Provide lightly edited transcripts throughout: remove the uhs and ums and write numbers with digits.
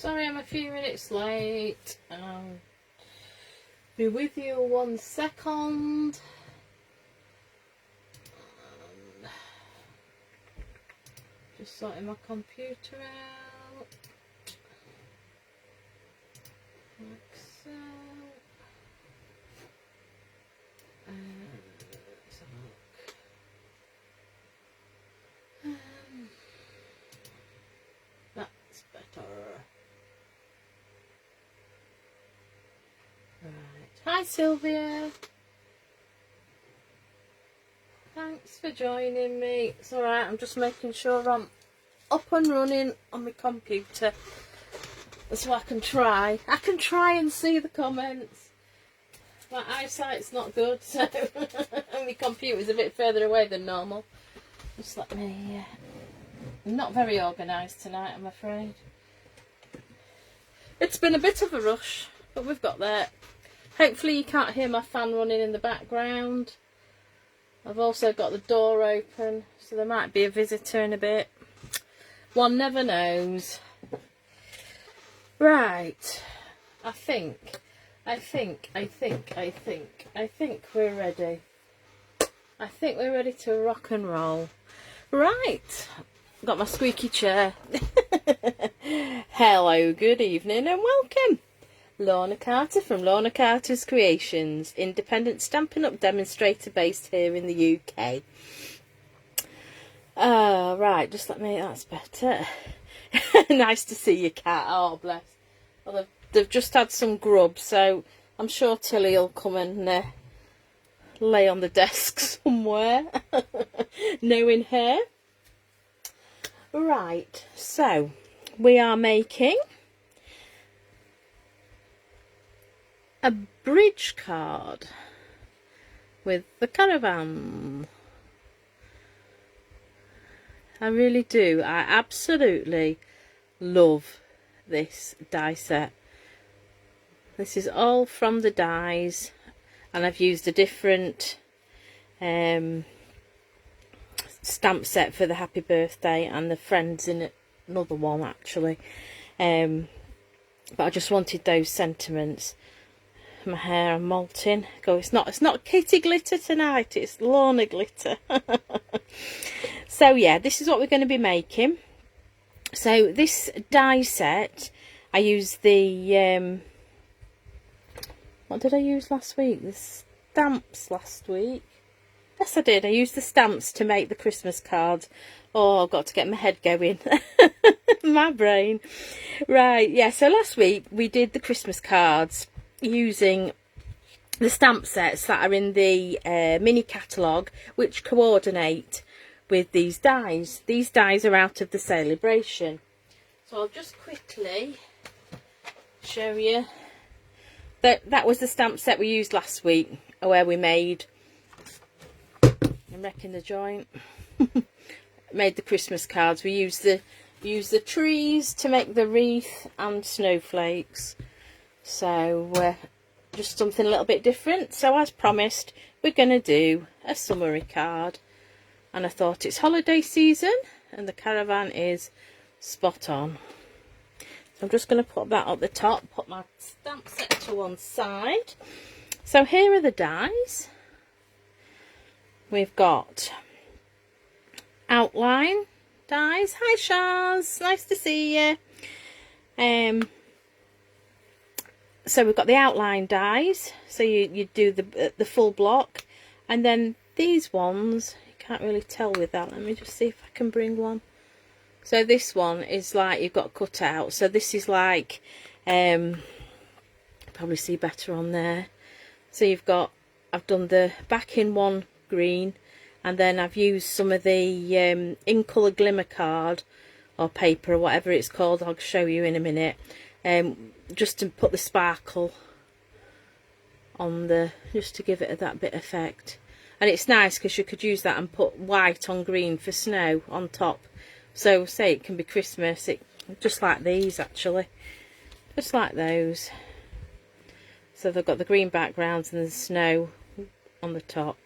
Sorry I'm a few minutes late. Be with you 1 second. Just sorting my computer out. Like so. Let's have a look. That's better. Right. Hi Sylvia. Thanks for joining me. It's alright, I'm just making sure I'm up and running on my computer so I can try and see the comments. My eyesight's not good, so my computer's a bit further away than normal. Just let me... I'm not very organised tonight, I'm afraid. It's been a bit of a rush, but we've got there. Hopefully you can't hear my fan running in the background. I've also got the door open, so there might be a visitor in a bit. One never knows. Right. I think we're ready. I think we're ready to rock and roll. Right. Got my squeaky chair. Hello, good evening and welcome. Lorna Carter from Lorna Carter's Creations, independent Stampin' Up demonstrator based here in the UK. Right, just let me, that's better. Nice to see you, cat. Oh, bless. Well, they've just had some grub, so I'm sure Tilly will come and lay on the desk somewhere, knowing her. Right, so we are making a bridge card with the caravan. I really do. I absolutely love this die set. This is all from the dies, and I've used a different stamp set for the happy birthday and the friends in another one actually. But I just wanted those sentiments. My hair I'm molting. Go, it's not Kitty glitter tonight, it's Lorna glitter. So yeah, this is what we're going to be making. So this die set, I used the what did I use last week? The stamps last week. Yes, I did. I used the stamps to make the Christmas cards. Oh, I've got to get my head going. My brain. Right, yeah, so last week we did the Christmas cards using the stamp sets that are in the mini catalogue, which coordinate with these dies. These dies are out of the Saleabration. So I'll just quickly show you that was the stamp set we used last week, where we made, I'm wrecking the joint, made the Christmas cards. We used the trees to make the wreath and snowflakes. So just something a little bit different. So as promised, we're going to do a summary card, and I thought it's holiday season and the caravan is spot on. So I'm just going to put that at the top, put my stamp set to one side. So here are the dies. We've got outline dies. Hi Shaz, nice to see you. So we've got the outline dies, so you do the full block, and then these ones, you can't really tell with that, let me just see if I can bring one. So this one is like you've got cut out, so this is like, probably see better on there. So you've got, I've done the back in one green, and then I've used some of the in colour glimmer card or paper or whatever it's called, I'll show you in a minute. Just to put the sparkle on the, just to give it that bit effect. And it's nice because you could use that and put white on green for snow on top. So say it can be Christmas, just like these actually, just like those. So they've got the green backgrounds and the snow on the top.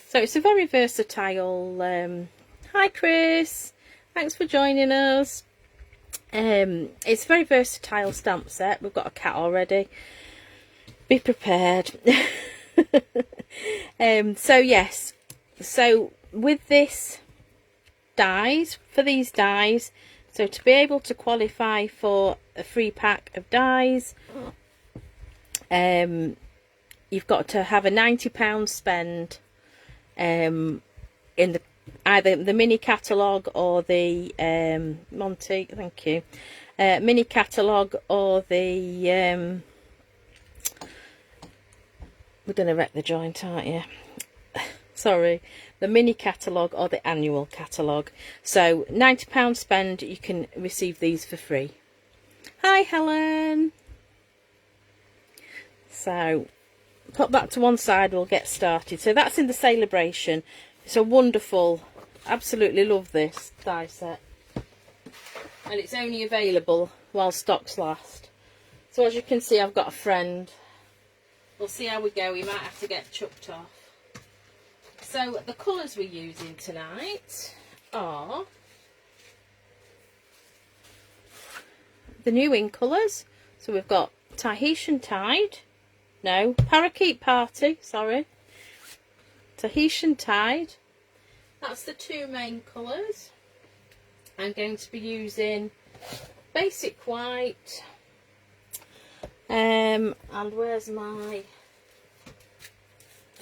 So it's a very versatile. Hi Chris, thanks for joining us. It's a very versatile stamp set. We've got a cat already. Be prepared. So yes, so with this dies, for these dies, so to be able to qualify for a free pack of dies, you've got to have a £90 spend in the either the mini catalogue or the Monty, thank you, mini catalogue or the we're going to wreck the joint, aren't you? Sorry, the mini catalogue or the annual catalogue. So £90 spend, you can receive these for free. Hi Helen. So put that to one side, we'll get started. So that's in the Saleabration. It's a wonderful, absolutely love this die set, and it's only available while stocks last. So as you can see, I've got a friend. We'll see how we go. We might have to get chucked off. So the colours we're using tonight are the new in colours. So we've got Tahitian Tide, no, Parakeet Party, sorry, Tahitian Tide. That's the two main colours. I'm going to be using basic white, and where's my,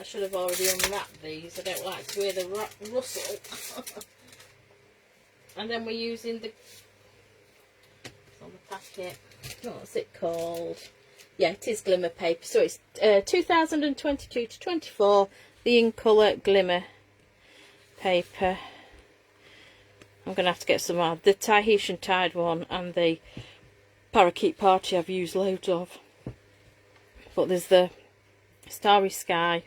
I should have already unwrapped these, I don't like to hear the rustle. And then we're using the, it's on the packet, what's it called? Yeah, it is Glimmer Paper. So it's 2022 to 24, the in colour Glimmer Paper. I'm going to have to get some more. The Tahitian Tide one and the Parakeet Party I've used loads of. But there's the Starry Sky.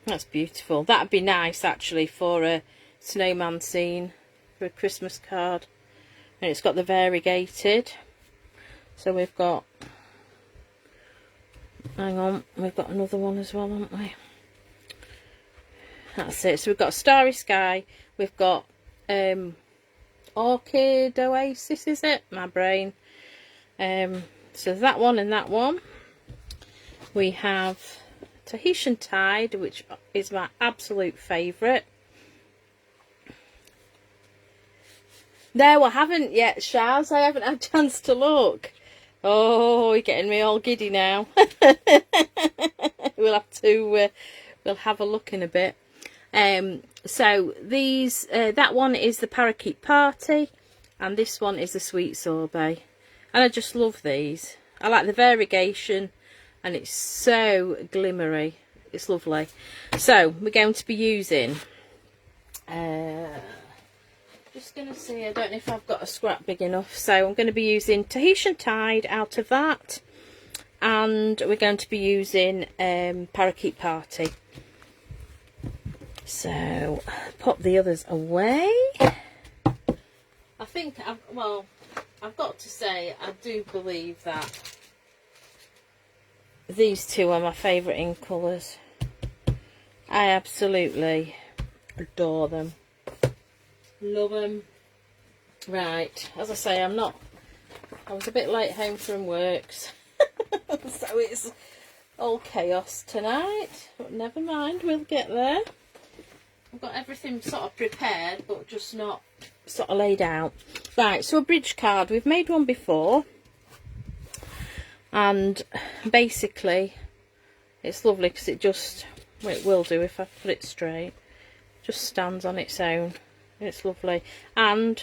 That's beautiful. That'd be nice actually for a snowman scene, for a Christmas card. And it's got the variegated. So we've got, hang on, we've got another one as well, haven't we? That's it. So we've got Starry Sky, we've got Orchid Oasis, is it? My brain. So that one and that one. We have Tahitian Tide, which is my absolute favourite. No, I haven't yet, Shaz. I haven't had a chance to look. Oh, you're getting me all giddy now. We'll have to, we'll have a look in a bit. So these, that one is the Parakeet Party, and this one is the Sweet Sorbet. And I just love these. I like the variegation, and it's so glimmery. It's lovely. So we're going to be using, just going to see, I don't know if I've got a scrap big enough. So I'm going to be using Tahitian Tide out of that, and we're going to be using Parakeet Party. So pop the others away. I think I've got to say, I do believe that these two are my favourite in colours. I absolutely adore them. Love them. Right, as I say, I was a bit late home from work, so it's all chaos tonight, but never mind, we'll get there. I've got everything sort of prepared, but just not sort of laid out. Right, so a bridge card. We've made one before, and basically it's lovely because it just, well, it will do if I put it straight, just stands on its own. It's lovely and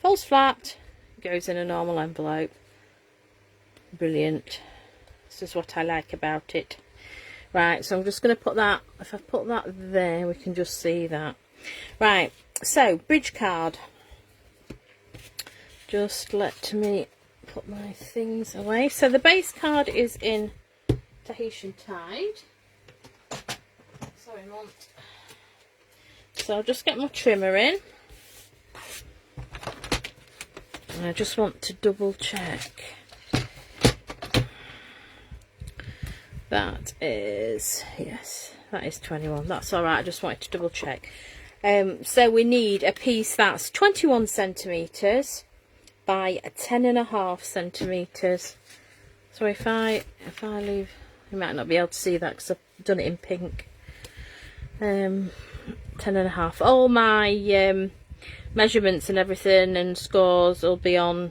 folds flat, goes in a normal envelope. Brilliant. This is what I like about it. Right, so I'm just going to put that, if I put that there, we can just see that. Right, so bridge card. Just let me put my things away. So the base card is in Tahitian Tide. Sorry, Mum. So I'll just get my trimmer in. And I just want to double check. That is, yes, that is 21. That's all right. I just wanted to double check. So we need a piece that's 21 centimetres by 10.5 centimetres. So if I leave, you might not be able to see that because I've done it in pink. 10.5. All my measurements and everything and scores will be on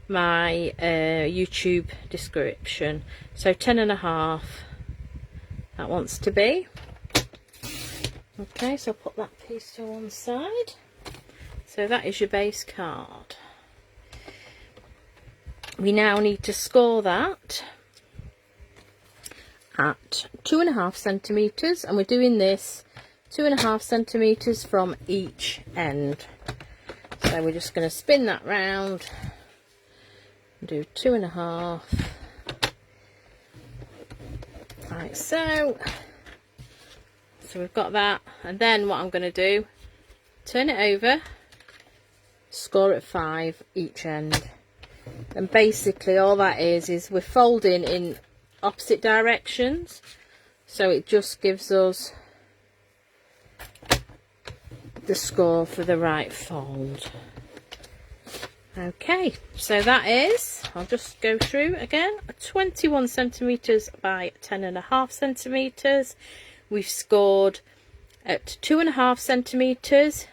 my YouTube description. So 10.5 that wants to be. Okay, so I'll put that piece to one side. So that is your base card. We now need to score that at 2.5 centimetres, and we're doing this 2.5 centimetres from each end. So we're just going to spin that round and do 2.5 like so. So we've got that, and then what I'm going to do, turn it over, score at 5 each end. And basically all that is we're folding in opposite directions, so it just gives us the score for the right fold. Okay, so that is, I'll just go through again, 21 centimetres by 10.5 centimetres. We've scored at 2.5 centimetres,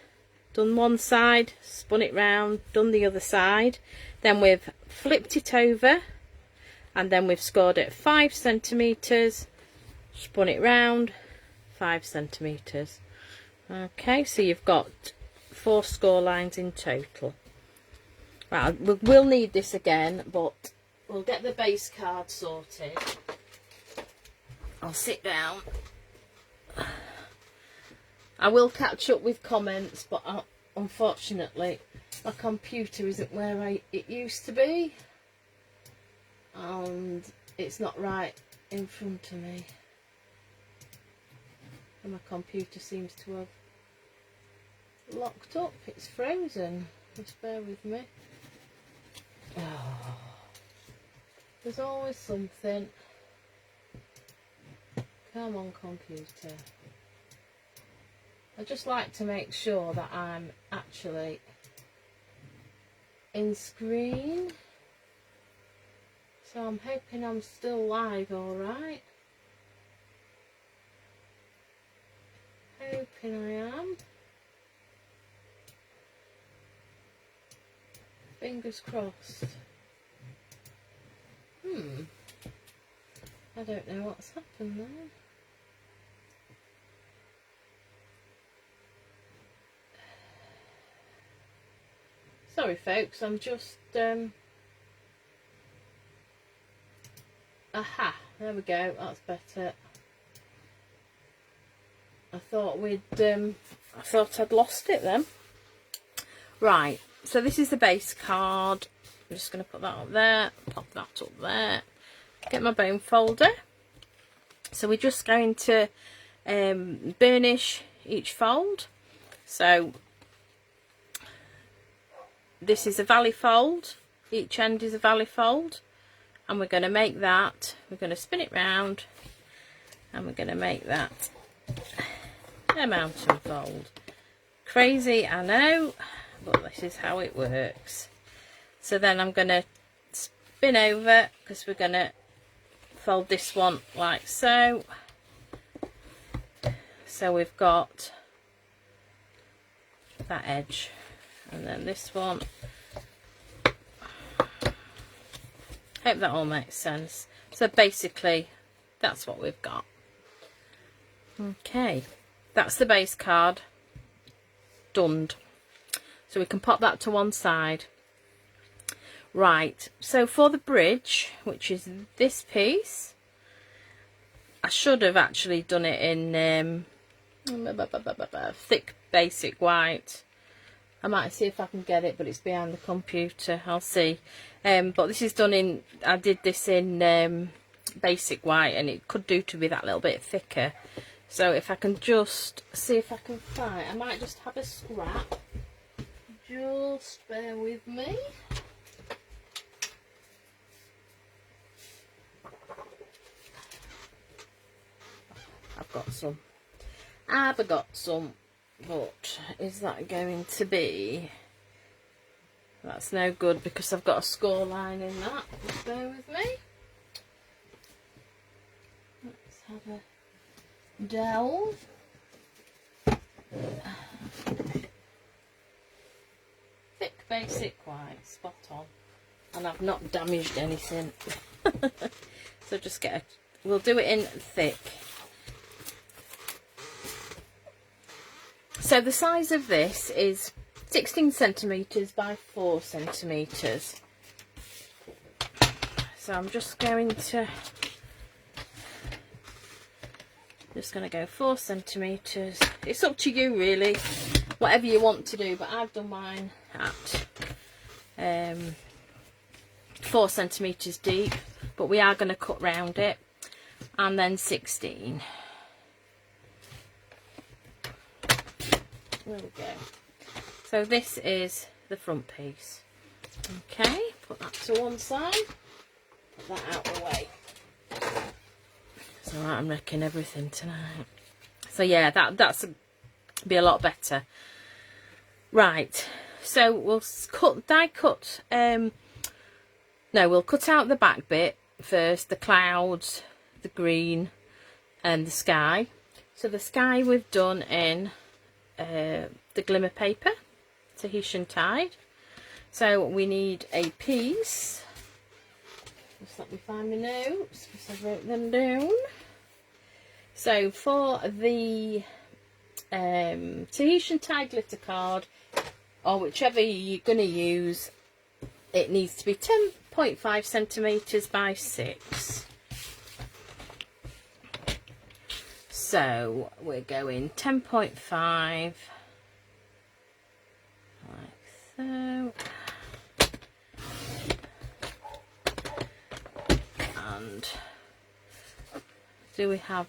done one side, spun it round, done the other side, then we've flipped it over, and then we've scored at 5 centimetres, spun it round, 5 centimetres. Okay, so you've got 4 score lines in total. Right, we'll need this again, but we'll get the base card sorted. I'll sit down. I will catch up with comments, but unfortunately my computer isn't where it used to be, and it's not right in front of me, and my computer seems to have locked up. It's frozen. Just bear with me. Oh, there's always something. Come on, computer. I just like to make sure that I'm actually in screen. So I'm hoping I'm still live, alright. Hoping I am. Fingers crossed. I don't know what's happened there. Sorry folks, I'm just aha, there we go, that's better. I thought I'd lost it then. Right, so this is the base card. I'm just going to put that up there, pop that up there, get my bone folder. So we're just going to burnish each fold. So this is a valley fold, each end is a valley fold, and we're going to make that, we're going to spin it round, and we're going to make that a mountain fold. Crazy, I know, but this is how it works. So then I'm going to spin over, because we're going to fold this one like so. So we've got that edge, and then this one. Hope that all makes sense. So basically that's what we've got. Okay, that's the base card done. So we can pop that to one side. Right, so for the bridge, which is this piece, I should have actually done it in thick basic white. I might see if I can get it, but it's behind the computer. I'll see. But this is done in, I did this in basic white, and it could do to be that little bit thicker. So if I can just see if I can find, I might just have a scrap. Just bear with me. I've got some, but is that going to be That's no good because I've got a score line in that. Just bear with me. Let's have a dowel. Thick basic white, spot on. And I've not damaged anything. So just get a, we'll do it in thick. So the size of this is 16 centimetres by 4 centimetres. So I'm just going to go 4 centimetres. It's up to you really, whatever you want to do, but I've done mine at 4 centimetres deep, but we are going to cut round it, and then 16. There we go. So this is the front piece. Okay, put that to one side, put that out of the way. It's alright, I'm wrecking everything tonight. So yeah, that's be a lot better. Right, so we'll we'll cut out the back bit first, the clouds, the green and the sky. So the sky we've done in the Glimmer Paper, Tahitian Tide. So we need a piece. Just let me find my notes because I wrote them down. So for the Tahitian Tide glitter card, or whichever you're going to use, it needs to be 10.5 centimetres by 6. So we're going 10.5 like so, and do we have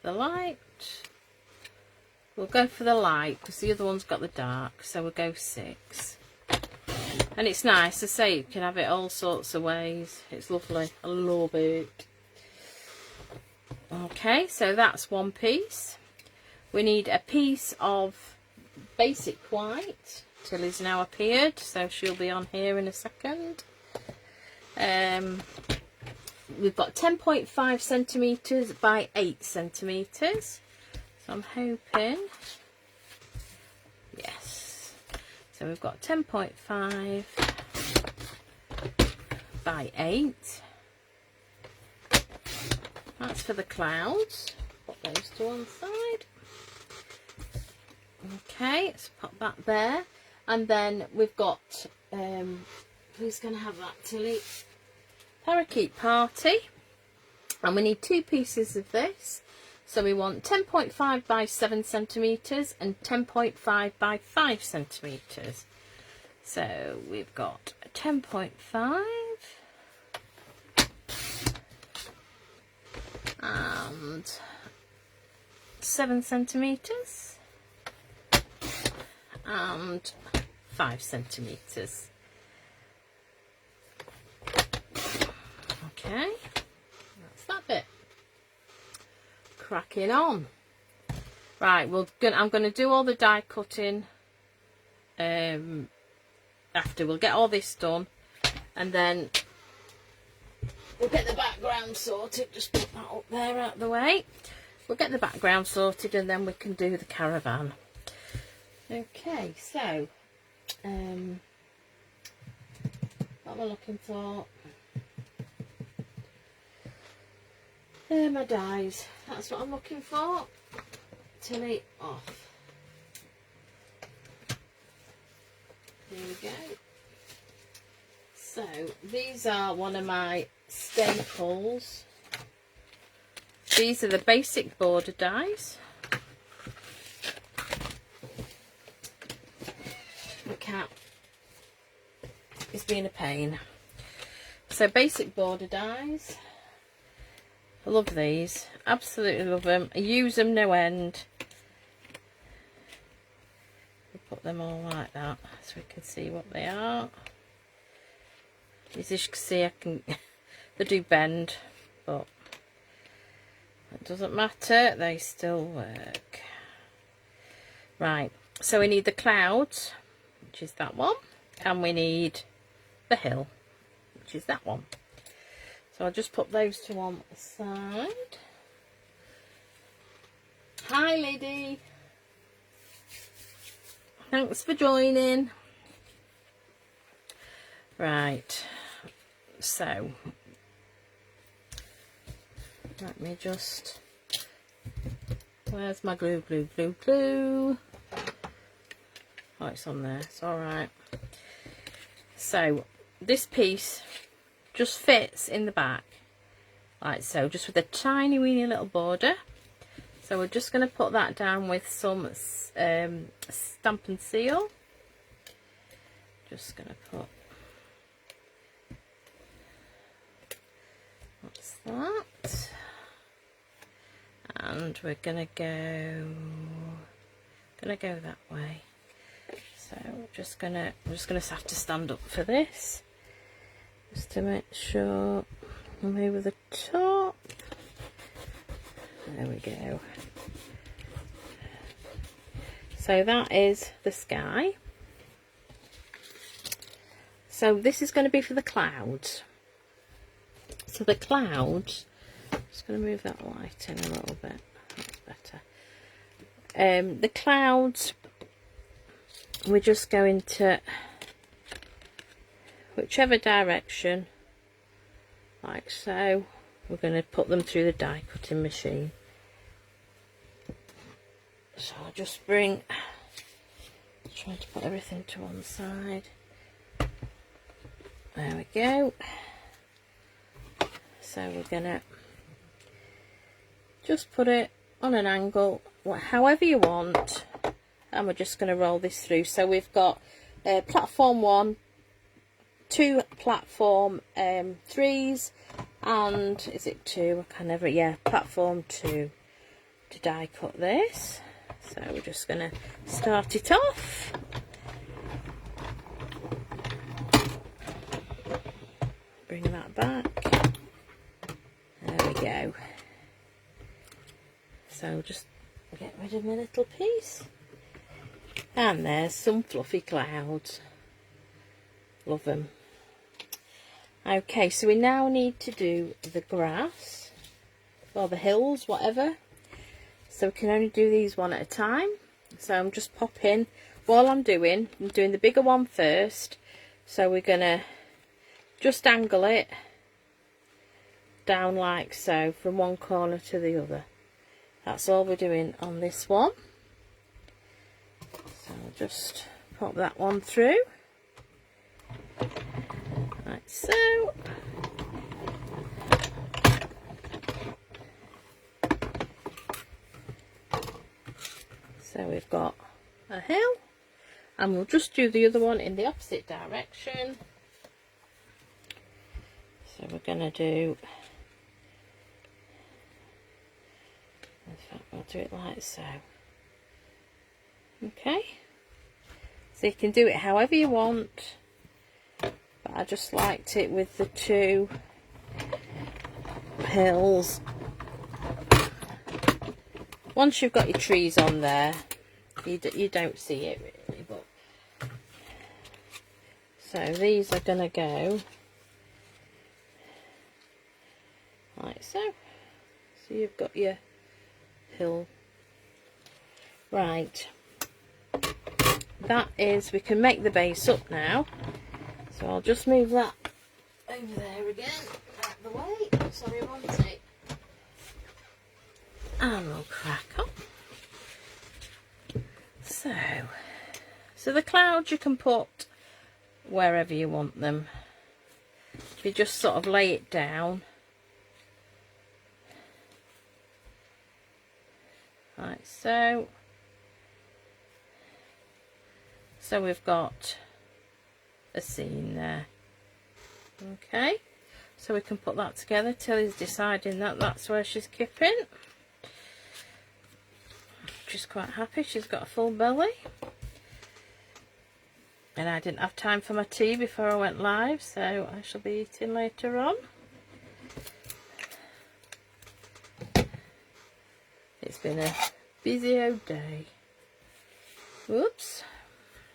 the light? We'll go for the light because the other one's got the dark, so we'll go 6. And it's nice to say, you can have it all sorts of ways. It's lovely. I love it. Okay, so that's one piece. We need a piece of basic white. Tilly's now appeared, so she'll be on here in a second. We've got 10.5 centimetres by 8 centimetres. So I'm hoping, yes. So we've got 10.5 by 8. That's for the clouds. Put those to one side. Okay, let's pop that there. And then we've got, who's going to have that, Tilly? Parakeet Party. And we need 2 pieces of this. So we want 10.5 by 7 centimetres and 10.5 by 5 centimetres. So we've got 10.5 and 7 centimetres and 5 centimetres. Okay, that's that bit. Cracking on. Right, I'm going to do all the die cutting after. We'll get all this done and then we'll get the background sorted. Just put that up there out of the way. We'll get the background sorted and then we can do the caravan. Okay, so what am I looking for? There, my dies. That's what I'm looking for. Tilly off. Here we go. So these are one of my staples. These are the basic border dies. The cat is being a pain. So basic border dies. I love these, absolutely love them. I use them no end. We'll put them all like that so we can see what they are. As you can see, they do bend, but it doesn't matter, they still work. Right, So we need the clouds, which is that one, and we need the hill, which is that one. So I'll just put those two on the side. Hi lady, thanks for joining. Right, so let me just, where's my glue? Oh, it's on there, it's alright. So this piece just fits in the back like so, just with a tiny weeny little border. So we're just going to put that down with some Stamp and Seal. Just going to put, what's that? And we're going to go that way. So we're just gonna have to stand up for this, just to make sure I'm over the top. There we go. So that is the sky. So this is going to be for the clouds. So the clouds, just going to move that light in a little bit. That's better. The clouds, we're just going to, whichever direction, like so, we're going to put them through the die cutting machine. So I'll just bring, trying to put everything to one side. There we go. So we're going to just put it on an angle, however you want, and we're just going to roll this through. So we've got platform 1, 2 platform 3s, and is it 2? I can never, yeah, platform 2 to die cut this. So we're just going to start it off. Bring that back. There we go. So just get rid of my little piece. And there's some fluffy clouds. Love them. Okay, so we now need to do the grass, or the hills, whatever. So we can only do these one at a time. So I'm just popping, while I'm doing the bigger one first. So we're going to just angle it down like so, from one corner to the other. That's all we're doing on this one. So I'll just pop that one through, like so. So we've got a hill, and we'll just do the other one in the opposite direction. So we're going to do, in fact we'll do it like so. Okay, so you can do it however you want, but I just liked it with the 2 hills. Once you've got your trees on there, you don't see it really, but so these are going to go like so. So you've got your hill. Right, that is, we can make the base up now. So I'll just move that over there again, out the way. Sorry, one sec. And we'll crack on. So the clouds you can put wherever you want them. If you just sort of lay it down like so. So we've got a scene there. Okay, so we can put that together. Tilly's deciding that that's where she's kipping. She's quite happy, she's got a full belly. And I didn't have time for my tea before I went live, so I shall be eating later on. It's been a busy old day. Whoops,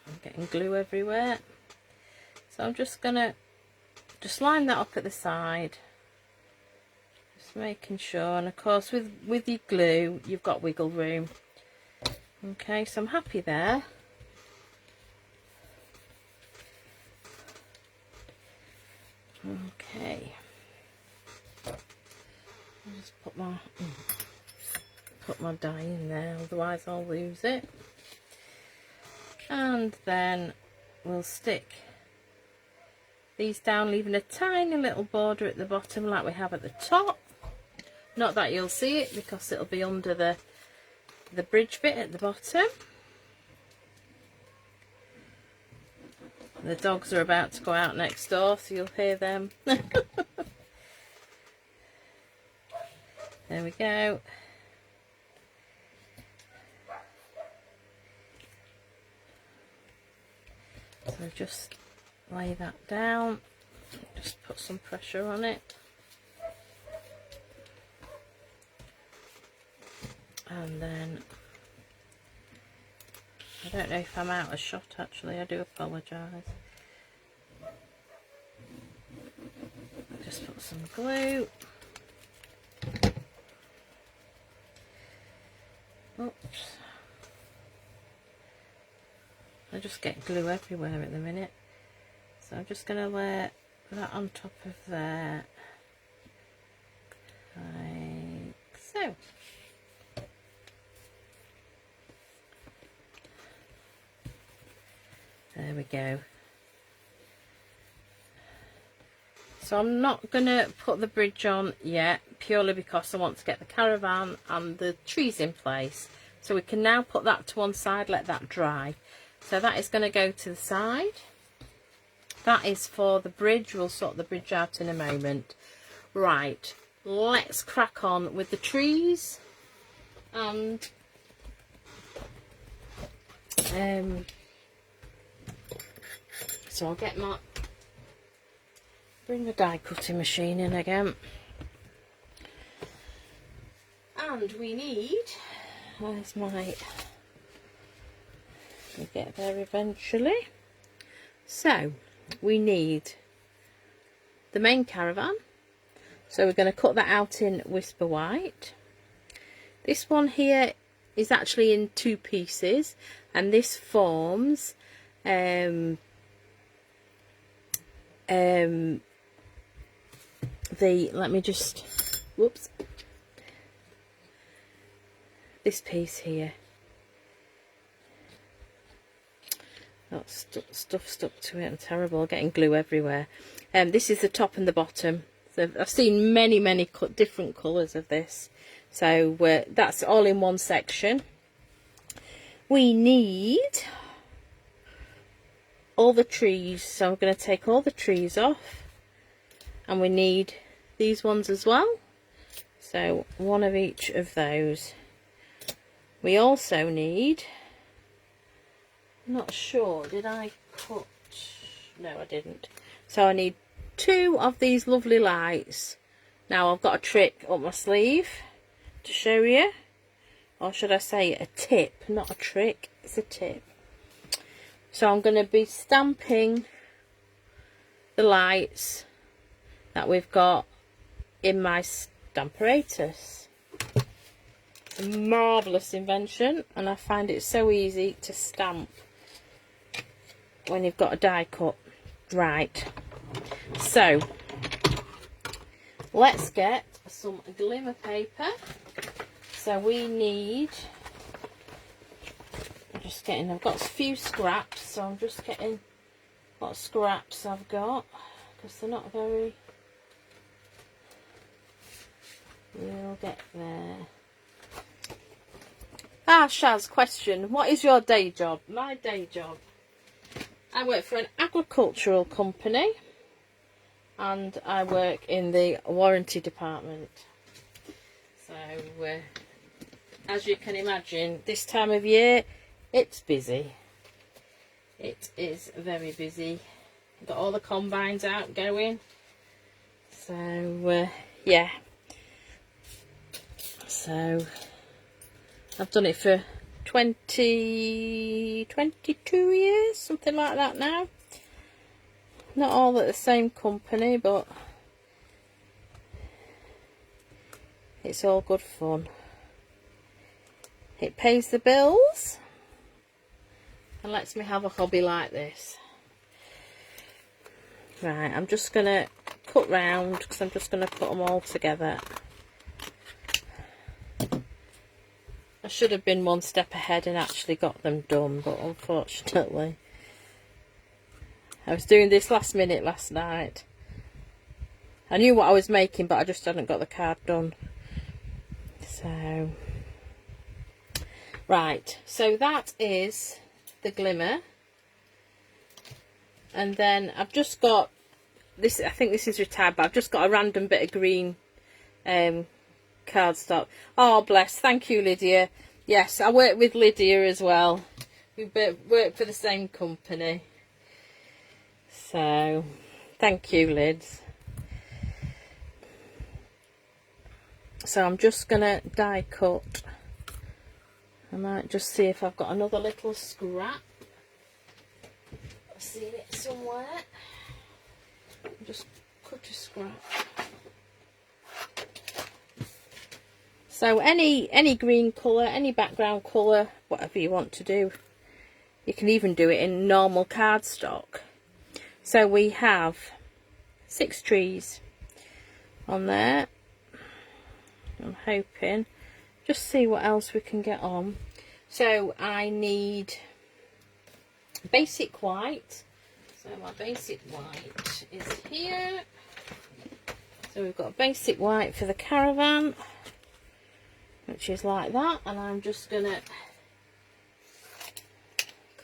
I'm getting glue everywhere. So I'm just gonna line that up at the side, just making sure. And of course with your glue you've got wiggle room. Okay, so I'm happy there. Okay, I'll just put my die in there, otherwise I'll lose it. And then we'll stick these down, leaving a tiny little border at the bottom like we have at the top. Not that you'll see it because it'll be under the bridge bit at the bottom. The dogs are about to go out next door, so you'll hear them. There we go. So just lay that down, just put some pressure on it, and then I don't know if I'm out of shot actually, I do apologise. Just put some glue. Oops. I just get glue everywhere at the minute. So I'm just going to lay that on top of there. Like so. There we go. So I'm not going to put the bridge on yet, purely because I want to get the caravan and the trees in place. So we can now put that to one side, let that dry. So that is going to go to the side. That is for the bridge. We'll sort the bridge out in a moment. Right, let's crack on with the trees. And so I'll get bring the die cutting machine in again. And we need, where's my, we'll get there eventually. So we need the main caravan. So we're going to cut that out in Whisper White. This one here is actually in two pieces, and this forms let me just, whoops, this piece here. Got stuff stuck to it. I'm terrible, getting glue everywhere. This is the top and the bottom. So I've seen many different colours of this. So that's all in one section. We need all the trees, so I'm going to take all the trees off, and we need these ones as well, so one of each of those. We also need, I'm not sure, did I put, no I didn't, so I need two of these lovely lights. Now I've got a trick up my sleeve to show you, or should I say a tip, not a trick, it's a tip. So I'm going to be stamping the lights that we've got in my Stamparatus. It's a marvellous invention, and I find it so easy to stamp when you've got a die cut. Right, so let's get some glimmer paper. So we need, I've got a few scraps, so I'm just getting what scraps I've got, because they're not very, we'll get there. Shaz, question, what is your day job? My day job, I work for an agricultural company, and I work in the warranty department. So as you can imagine, this time of year it's busy. It is very busy. Got all the combines out going. So yeah. So I've done it for 22 years, something like that now. Not all at the same company, but it's all good fun. It pays the bills and lets me have a hobby like this. Right, I'm just going to cut round because I'm just going to put them all together. I should have been one step ahead and actually got them done, but unfortunately I was doing this last minute last night. I knew what I was making, but I just hadn't got the card done. So, right, so that is the glimmer. And then I've just got this, I think this is retired, but I've just got a random bit of green cardstock. Oh bless, thank you Lydia. Yes, I work with Lydia as well. We work for the same company. So, thank you Lids. So I'm just going to die cut. I might just see if I've got another little scrap. I've seen it somewhere. Just cut a scrap. So any green colour, any background colour, whatever you want to do. You can even do it in normal cardstock. So we have 6 trees on there. I'm hoping. Just see what else we can get on. So I need basic white. So my basic white is here. So we've got basic white for the caravan, which is like that, and I'm just gonna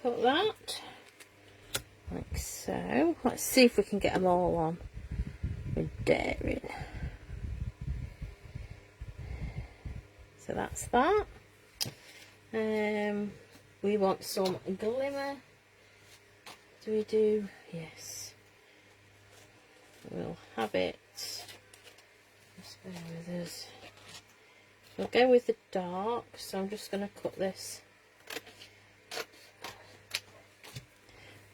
cut that like so. Let's see if we can get them all on with daring. So that's that. We want some glimmer. Do we do? Yes. We'll have it. Just bear with us. We'll go with the dark, so I'm just going to cut this.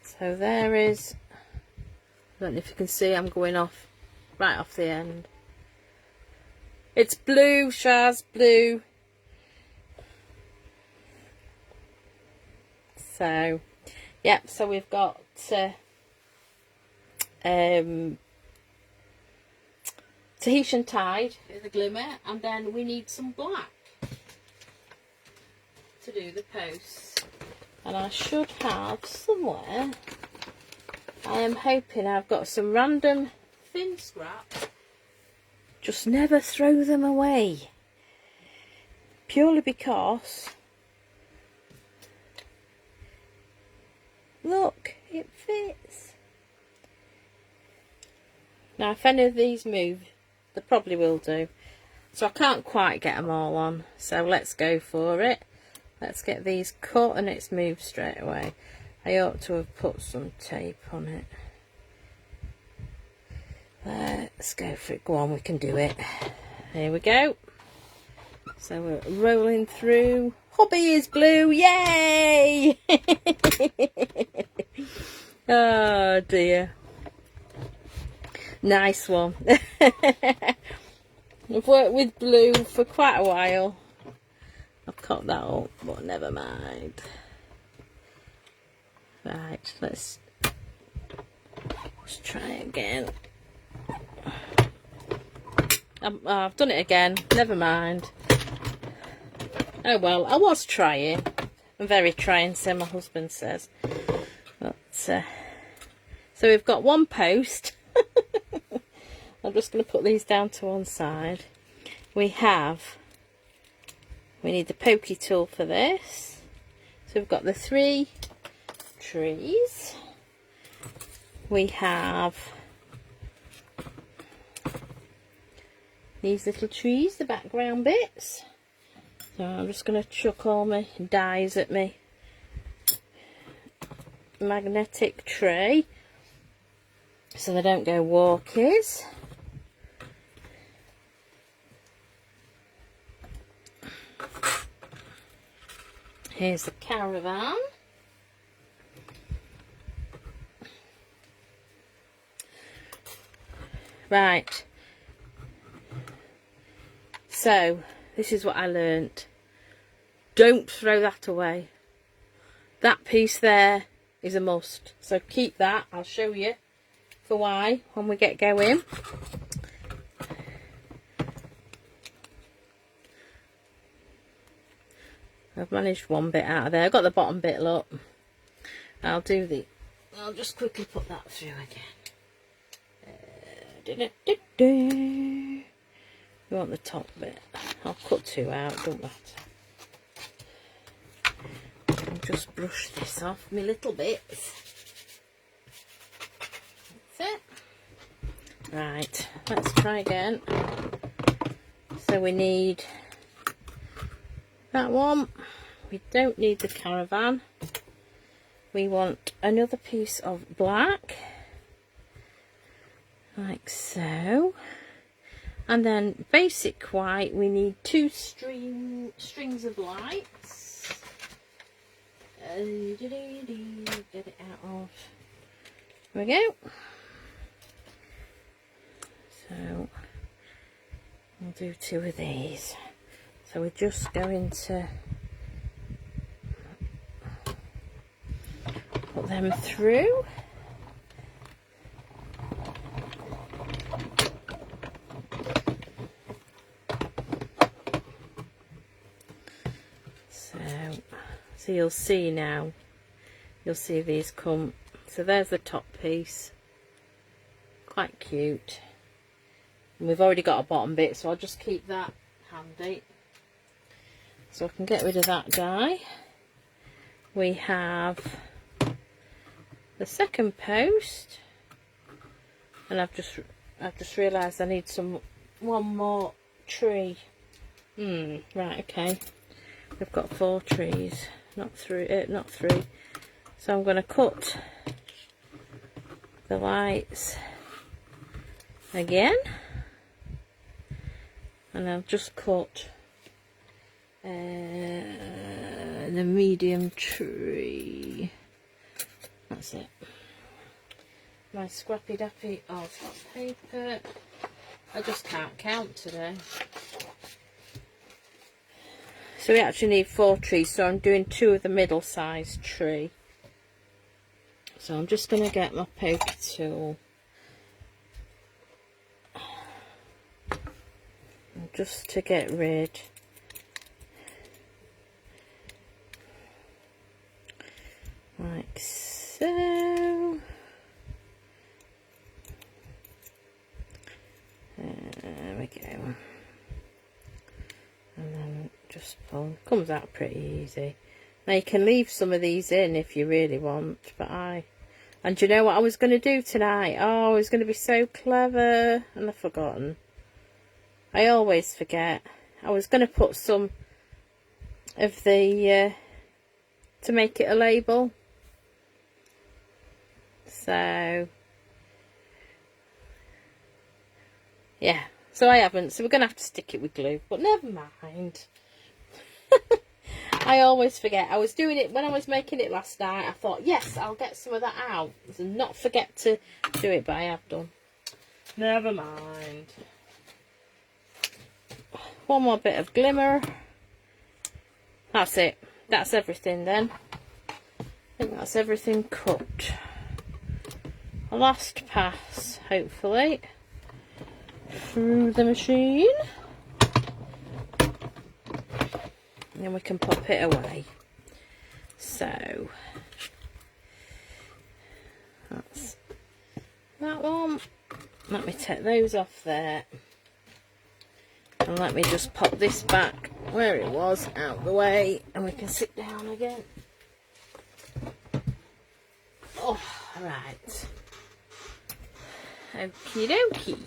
So there is, I don't know if you can see, I'm going off, right off the end. It's blue, Shaz, blue. So, yep, so we've got Tahitian Tide, the glimmer, and then we need some black to do the posts. And I should have somewhere, I am hoping I've got some random thin scrap. Just never throw them away. Purely because, look, it fits. Now if any of these move, they probably will do. So I can't quite get them all on. So let's go for it. Let's get these cut and it's moved straight away. I ought to have put some tape on it. Let's go for it. Go on, we can do it. Here we go. So we're rolling through. Hobby is blue. Yay! Oh dear. Nice one. I've worked with blue for quite a while. I've cut that up, but never mind. Right, let's try again. I've done it again, never mind. Oh well, I was trying. I'm very trying, so my husband says. But, so we've got one post. I'm just going to put these down to one side. We need the pokey tool for this. So we've got the 3 trees. We have these little trees, the background bits. So I'm just going to chuck all my dies at me magnetic tray so they don't go walkies. here's the caravan. Right, so this is what I learnt. Don't throw that away. That piece there is a must, so keep that. I'll show you for why when we get going. I've managed one bit out of there. I've got the bottom bit, look. I'll just quickly put that through again. You want the top bit. I'll cut two out, don't matter. I'll just brush this off my little bits. That's it. Right, let's try again. So we need that one. We don't need the caravan. We want another piece of black. Like so. And then basic white, we need two strings of lights. Get it out of. There we go. So we'll do two of these. So we're just going to put them through. So you'll see now, you'll see these come. So there's the top piece, quite cute. And we've already got a bottom bit, so I'll just keep that handy. So I can get rid of that die. We have the second post, and I've just realised I need one more tree. Right, okay. We've got 4 trees. Not three. So I'm going to cut the lights again, and I'll just cut the medium tree. That's it. My scrappy dappy of paper. I just can't count today. So we actually need 4 trees, so I'm doing 2 of the middle-sized tree. So I'm just going to get my poker tool. Just to get rid. Like so. There we go. And then just pull. Comes out pretty easy. Now you can leave some of these in if you really want, but and you know what I was going to do tonight? Oh, I was going to be so clever, and I've forgotten. I always forget. I was going to put some of the to make it a label. So yeah. So I haven't, so we're going to have to stick it with glue, but never mind. I always forget. I was doing it when I was making it last night. I thought, yes, I'll get some of that out and not forget to do it, but I have done. Never mind. One more bit of glimmer. That's it. That's everything then. I think that's everything cut. A last pass, hopefully, through the machine, and then we can pop it away. So that's that one. Let me take those off there, and let me just pop this back where it was, out the way, and we can sit down again. Oh, right. Okie dokie.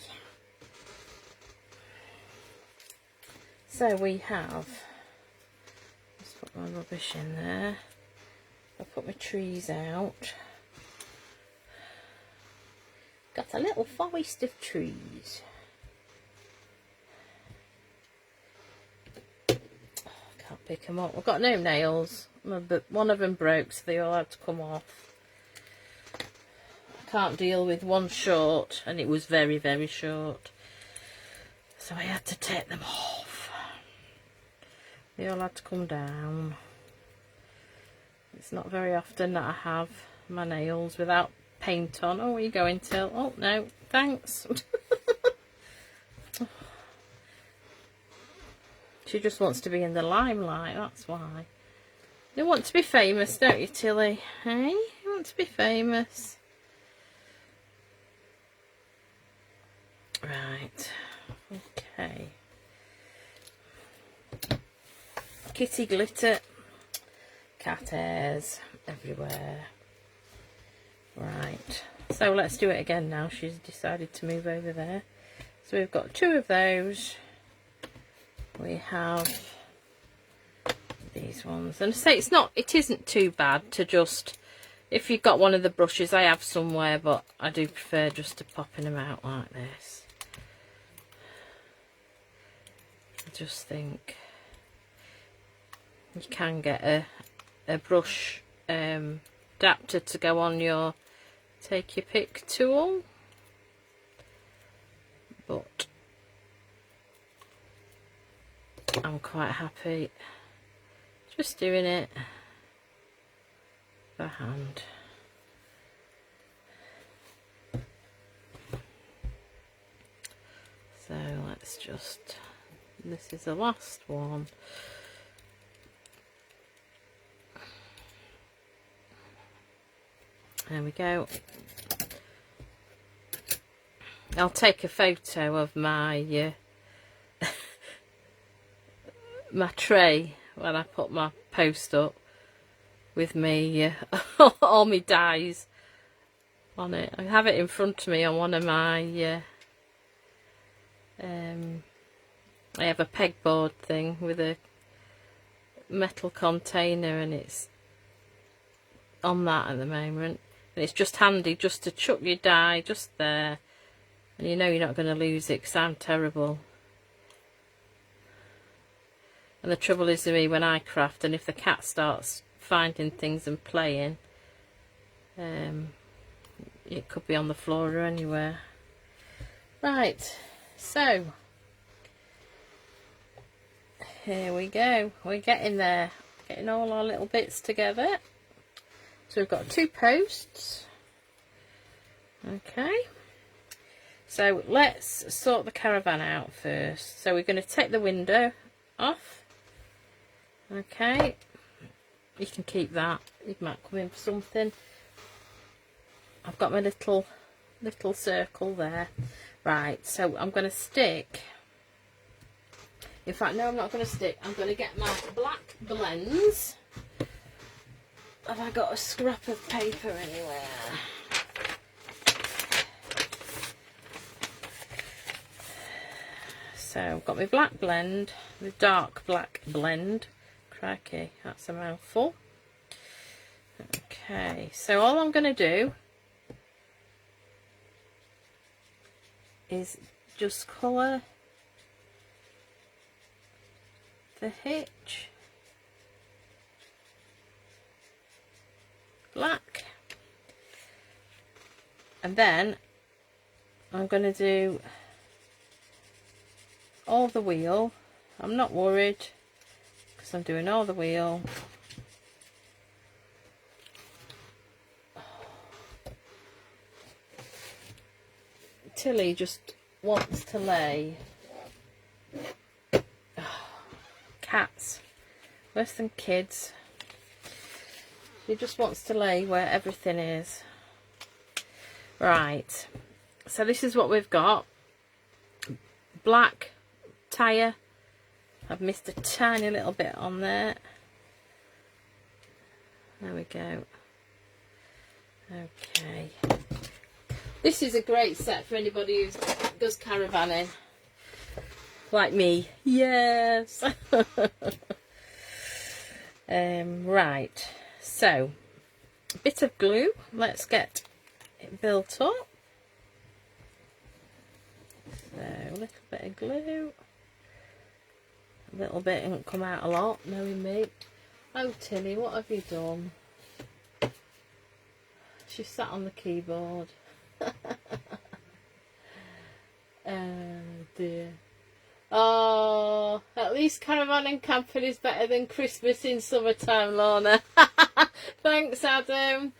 So we have, let's put my rubbish in there. I'll put my trees out. Got a little forest of trees. Oh, I can't pick them up. I've got no nails, but one of them broke, so they all had to come off. I can't deal with one short, and it was very, very short, so I had to take them off. They all had to come down. It's not very often that I have my nails without paint on. Oh, where are you going, Till? Oh, no, thanks. She just wants to be in the limelight, that's why. You want to be famous, don't you, Tilly? Hey? You want to be famous. Right. Okay. Kitty glitter. Cat hairs everywhere. Right. So let's do it again now. She's decided to move over there. So we've got 2 of those. We have these ones, and I say it isn't too bad to just, if you've got one of the brushes, I have somewhere, but I do prefer just to popping them out like this. I just think you can get a brush adapter to go on your take your pick tool, but I'm quite happy just doing it by hand. So let's just, this is the last one. There we go. I'll take a photo of my my tray when I put my post up with me all my dies on it. I have it in front of me on one of my I have a pegboard thing with a metal container, and it's on that at the moment, and it's just handy just to chuck your die just there, and you know you're not going to lose it, because I'm terrible. And the trouble is with me when I craft, and if the cat starts finding things and playing, it could be on the floor or anywhere. Right, so here we go. We're getting there, getting all our little bits together. So we've got 2 posts. Okay. So let's sort the caravan out first. So we're going to take the window off. Okay, you can keep that, it might come in for something. I've got my little circle there. Right, so I'm going to stick, in fact no, I'm not going to stick, I'm going to get my black blends. Have I got a scrap of paper anywhere? So I've got my black blend, the dark black blend. Crikey, that's a mouthful. Okay, so all I'm going to do is just colour the hitch black, and then I'm going to do all the wheel. I'm not worried, because I'm doing all the wheel. Tilly just wants to lay. Cats, worse than kids. She just wants to lay where everything is. Right, so this is what we've got. Black tire. I've missed a tiny little bit on there. There we go. Okay. This is a great set for anybody who goes caravanning. Like me. Yes. Right. So, a bit of glue. Let's get it built up. So, a little bit of glue. little bit hasn't come out a lot, knowing me. Oh, Tilly, what have you done? She sat on the keyboard. Oh dear. Oh, at least caravan and camping is better than Christmas in summertime, Lorna. Thanks, Adam.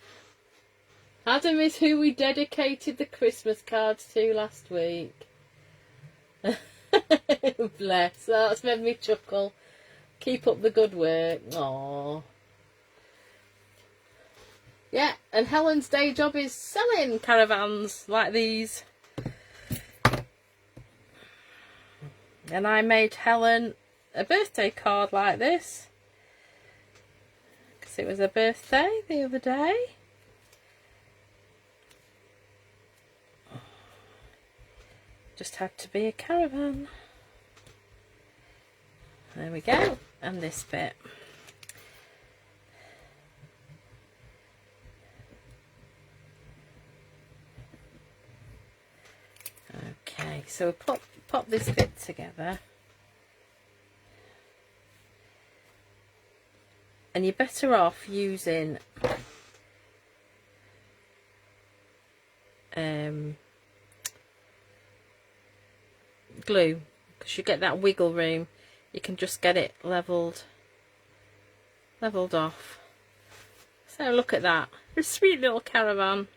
Adam is who we dedicated the Christmas cards to last week. Bless, that's made me chuckle. Keep up the good work. Aww. Yeah, and Helen's day job is selling caravans like these. And I made Helen a birthday card like this, because it was her birthday the other day. Just had to be a caravan. There we go. And this bit. Okay, so we'll pop this bit together. And you're better off using glue, because you get that wiggle room. You can just get it leveled off. So look at that, a sweet little caravan.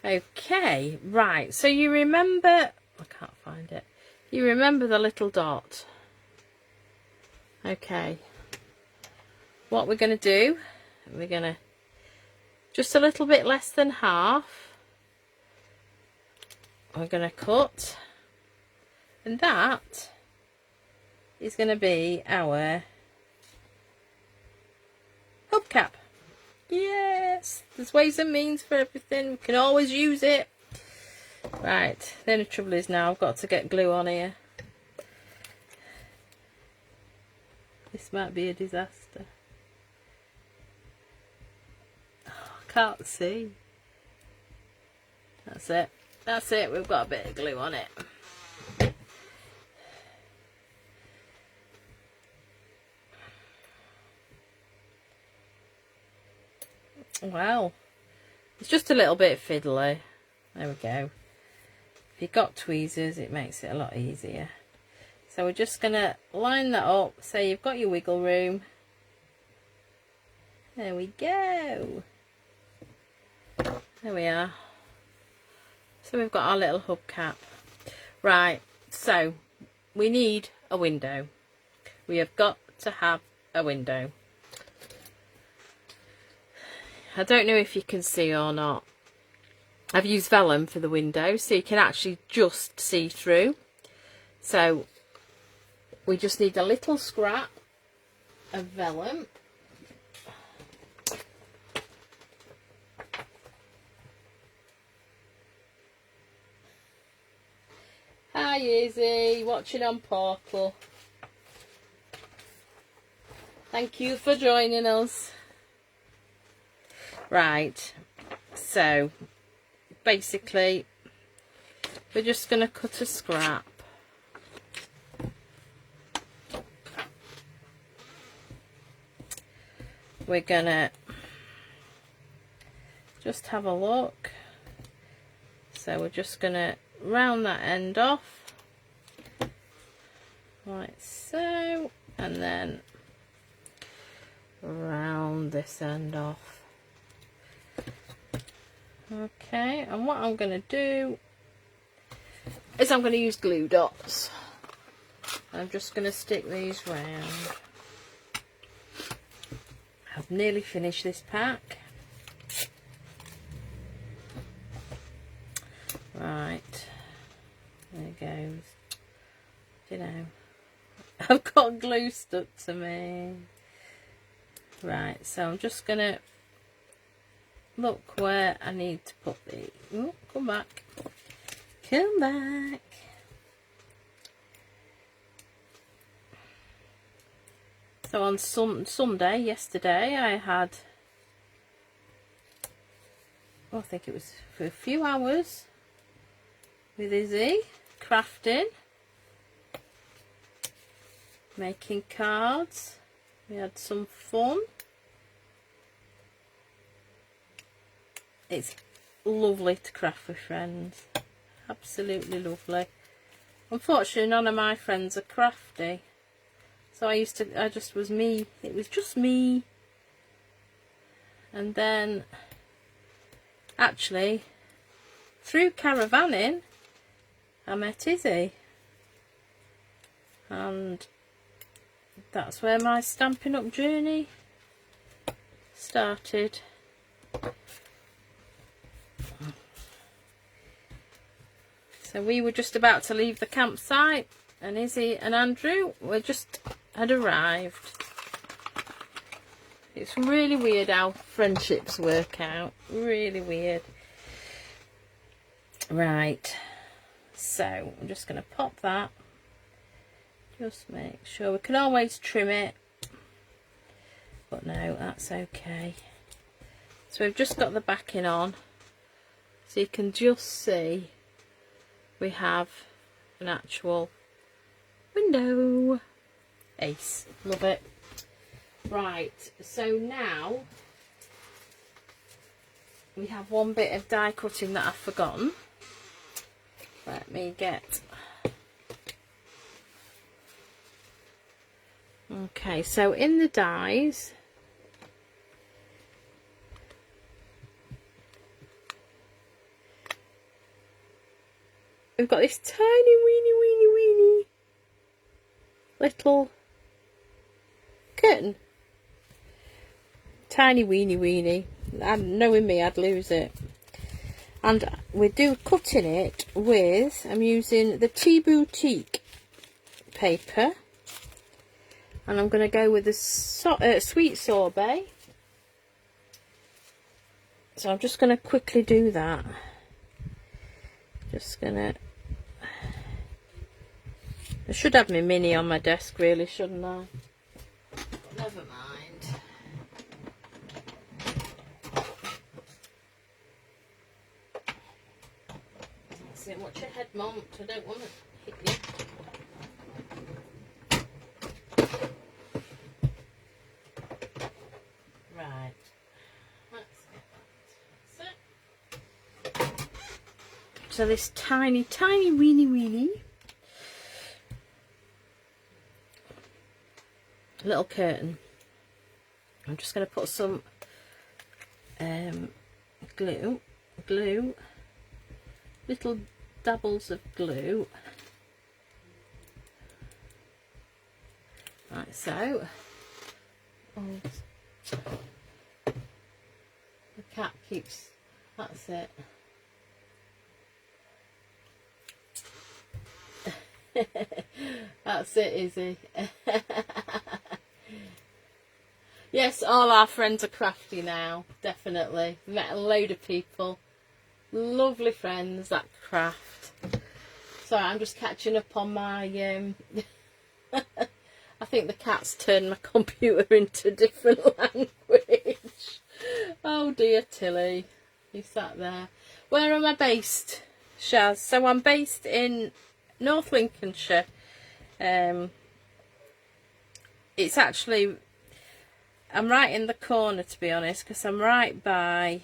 Okay, right, so you remember, I can't find it, you remember the little dot. Okay, what we're going to do, we're going to just a little bit less than half, we're going to cut, and that is going to be our hubcap. Yes, there's ways and means for everything. We can always use it. Right, the only trouble is now I've got to get glue on here. This might be a disaster. Oh, I can't see. That's it. That's it. We've got a bit of glue on it. Wow, it's just a little bit fiddly. There we go. If you've got tweezers, it makes it a lot easier. So we're just going to line that up so you've got your wiggle room. There we go. There we are. So we've got our little hubcap. Right, so we need a window. We have got to have a window. I don't know if you can see or not. I've used vellum for the window so you can actually just see through. So we just need a little scrap of vellum. Hi Izzy, watching on Portal. Thank you for joining us. Right, so basically we're just going to cut a scrap. We're going to just have a look. So we're just going to round that end off like so, and then round this end off. Okay, and what I'm going to do is I'm going to use glue dots. I'm just going to stick these round. I've nearly finished this pack. Right, there it goes. You know, I've got glue stuck to me. Right, so I'm just going to look where I need to put the. Oh, come back. Come back. So on Sunday, yesterday, I had, I think it was for a few hours with Izzy crafting. making cards. We had some fun. It's lovely to craft with friends, absolutely lovely. Unfortunately, none of my friends are crafty, so I just was me. It was just me. And then, actually, through caravanning, I met Izzy, and that's where my Stampin' Up journey started. So we were just about to leave the campsite, and Izzy and Andrew had arrived. It's really weird how friendships work out. Really weird. Right. So I'm just going to pop that. Just make sure. We can always trim it, but no, that's okay. So we've just got the backing on, so you can just see we have an actual window. Ace. Love it. Right, so now we have one bit of die cutting that I've forgotten. Let me get... Okay, so in the dies, we've got this tiny weeny little curtain. Tiny weeny. And knowing me, I'd lose it. And we do cutting it with, I'm using the Tea Boutique paper. And I'm going to go with the sweet sorbet. So I'm just going to quickly do that. Just going to... I should have my mini on my desk really, shouldn't I? But never mind. That's it. Watch your head, Mum. I don't want to hit you. Right. That's it. So this tiny weeny little curtain. I'm just going to put some glue, little dabbles of glue, like so. Oh, the cat keeps, that's it. That's it, Izzy. Yes, all our friends are crafty now, definitely. Met a load of people, lovely friends that craft. Sorry, I'm just catching up on my I think the cat's turned my computer into a different language. Oh dear, Tilly, you sat there. Where am I based, Shaz? So I'm based in North Lincolnshire. It's actually, I'm right in the corner, to be honest, because I'm right by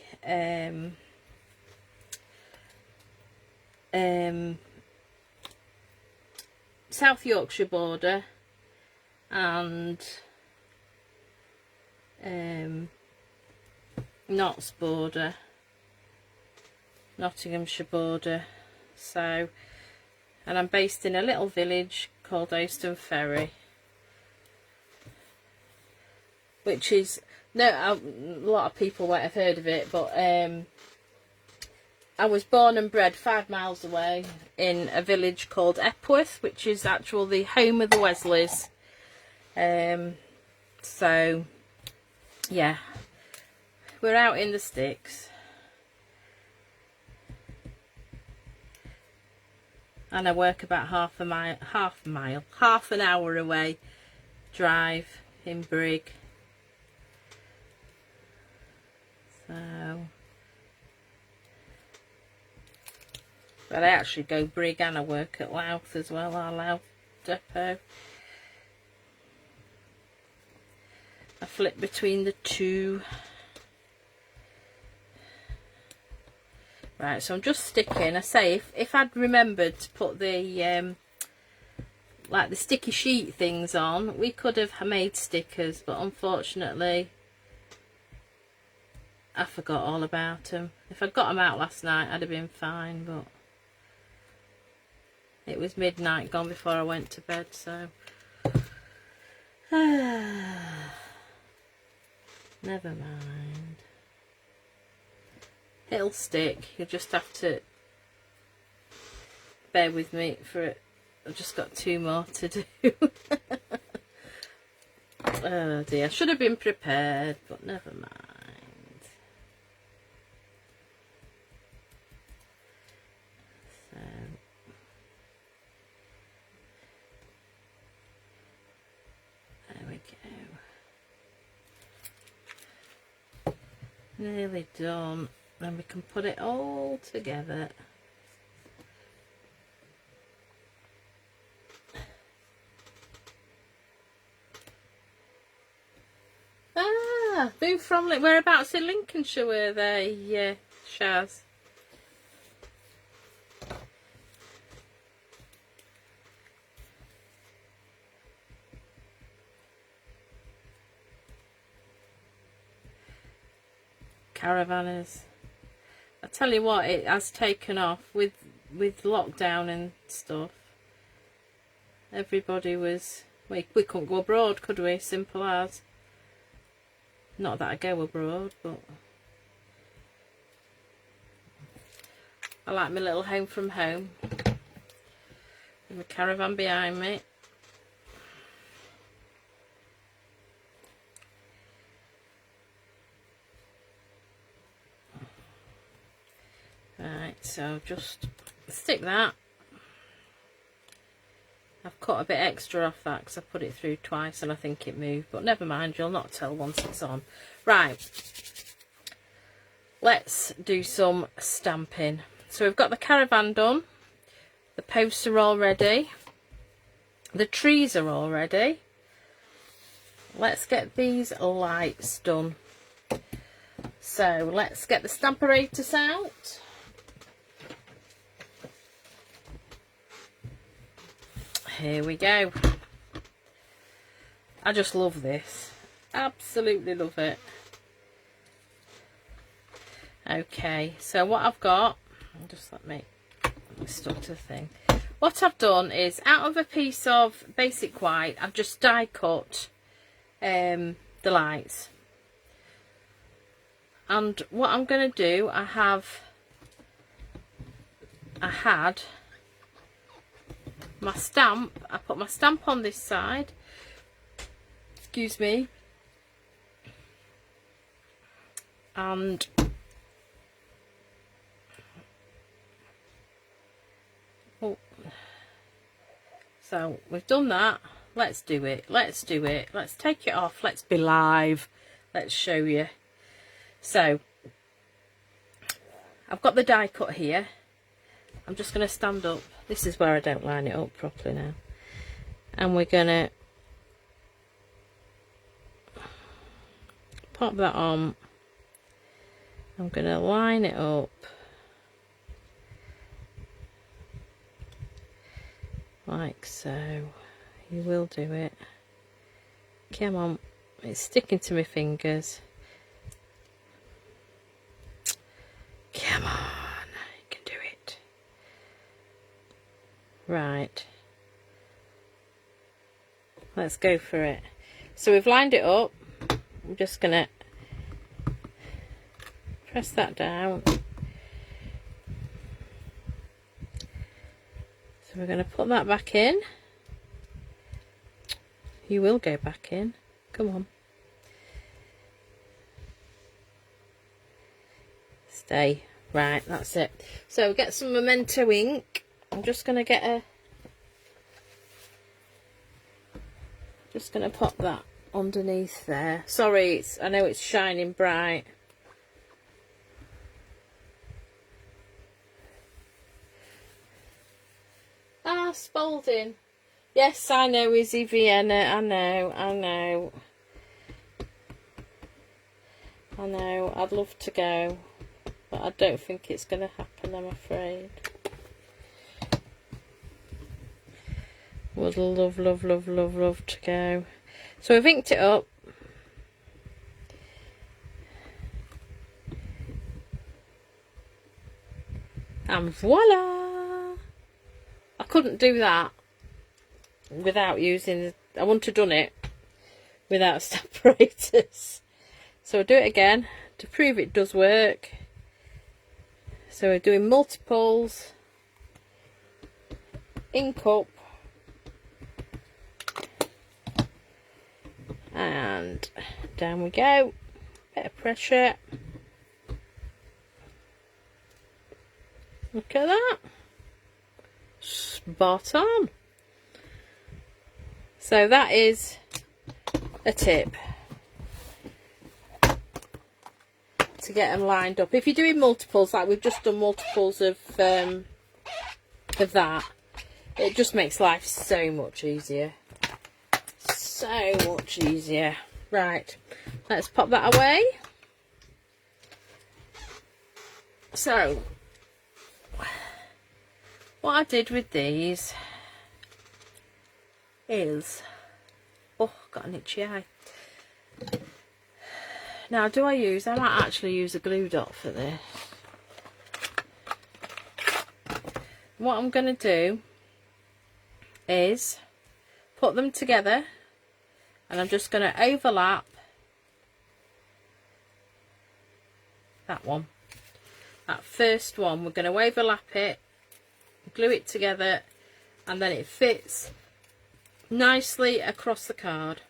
South Yorkshire border and Notts border, Nottinghamshire border. So, and I'm based in a little village called Oaston Ferry, which is, no, a lot of people won't have heard of it, but I was born and bred 5 miles away in a village called Epworth, which is actually the home of the Wesleys. So yeah, we're out in the sticks, and I work about half an hour away drive in Brig. So, but I actually go Brig and I work at Louth as well, our Louth depot. flip between the two. Right, so I'm just sticking. I say, if I'd remembered to put the like the sticky sheet things on, we could have made stickers, but unfortunately I forgot all about them. If I'd got them out last night, I'd have been fine, but it was midnight gone before I went to bed, so never mind. It'll stick. You'll just have to bear with me for it. I've just got 2 more to do. Oh dear, I should have been prepared, but never mind. So there we go. Nearly done. Then we can put it all together. Ah, Boo from whereabouts in Lincolnshire were they, Shaz? Caravanners. I tell you what, it has taken off with lockdown and stuff. Everybody was, we couldn't go abroad, could we? Simple as. Not that I go abroad, but I like my little home from home with my caravan behind me. Right, so just stick that. I've cut a bit extra off that because I put it through twice and I think it moved, but never mind, you'll not tell once it's on. Right, let's do some stamping. So we've got the caravan done, the posts are all ready, the trees are all ready. Let's get these lights done. So let's get the Stamparatus out. Here we go. I just love this. Absolutely love it. Okay, so what I've got, just let me stuck to the thing. What I've done is, out of a piece of basic white, I've just die cut the lights. And what I'm going to do, I had my stamp. I put my stamp on this side, excuse me, and so we've done that. Let's do it, let's do it, let's take it off, let's be live, let's show you. So I've got the die cut here. I'm just going to stand up. This is where I don't line it up properly now. And we're going to pop that on. I'm going to line it up like so. You will do it. Come on. It's sticking to my fingers. Come on. Right, let's go for it. So we've lined it up. I'm just gonna press that down. So we're gonna put that back in. You will go back in. Come on. Stay. Right, that's it. So get some Memento ink. I'm just going to get just going to pop that underneath there. Sorry, I know it's shining bright. Ah, Spalding. Yes, I know, Izzy Vienna. I know. I know, I'd love to go, but I don't think it's going to happen, I'm afraid. Would love, love, love, love, love to go. So we've inked it up. And voila! I couldn't do that without using, I wouldn't have done it without Stampin'. So I'll do it again to prove it does work. So we're doing multiples, ink up, and down we go. Bit of pressure. Look at that. Spot on. So that is a tip to get them lined up. If you're doing multiples, like we've just done multiples of that, it just makes life so much easier. So much easier. Right, let's pop that away. So what I did with these is, oh, got an itchy eye. Now, I might actually use a glue dot for this. What I'm going to do is put them together, and I'm just going to overlap that one. That first one, we're going to overlap it, glue it together, and then it fits nicely across the card.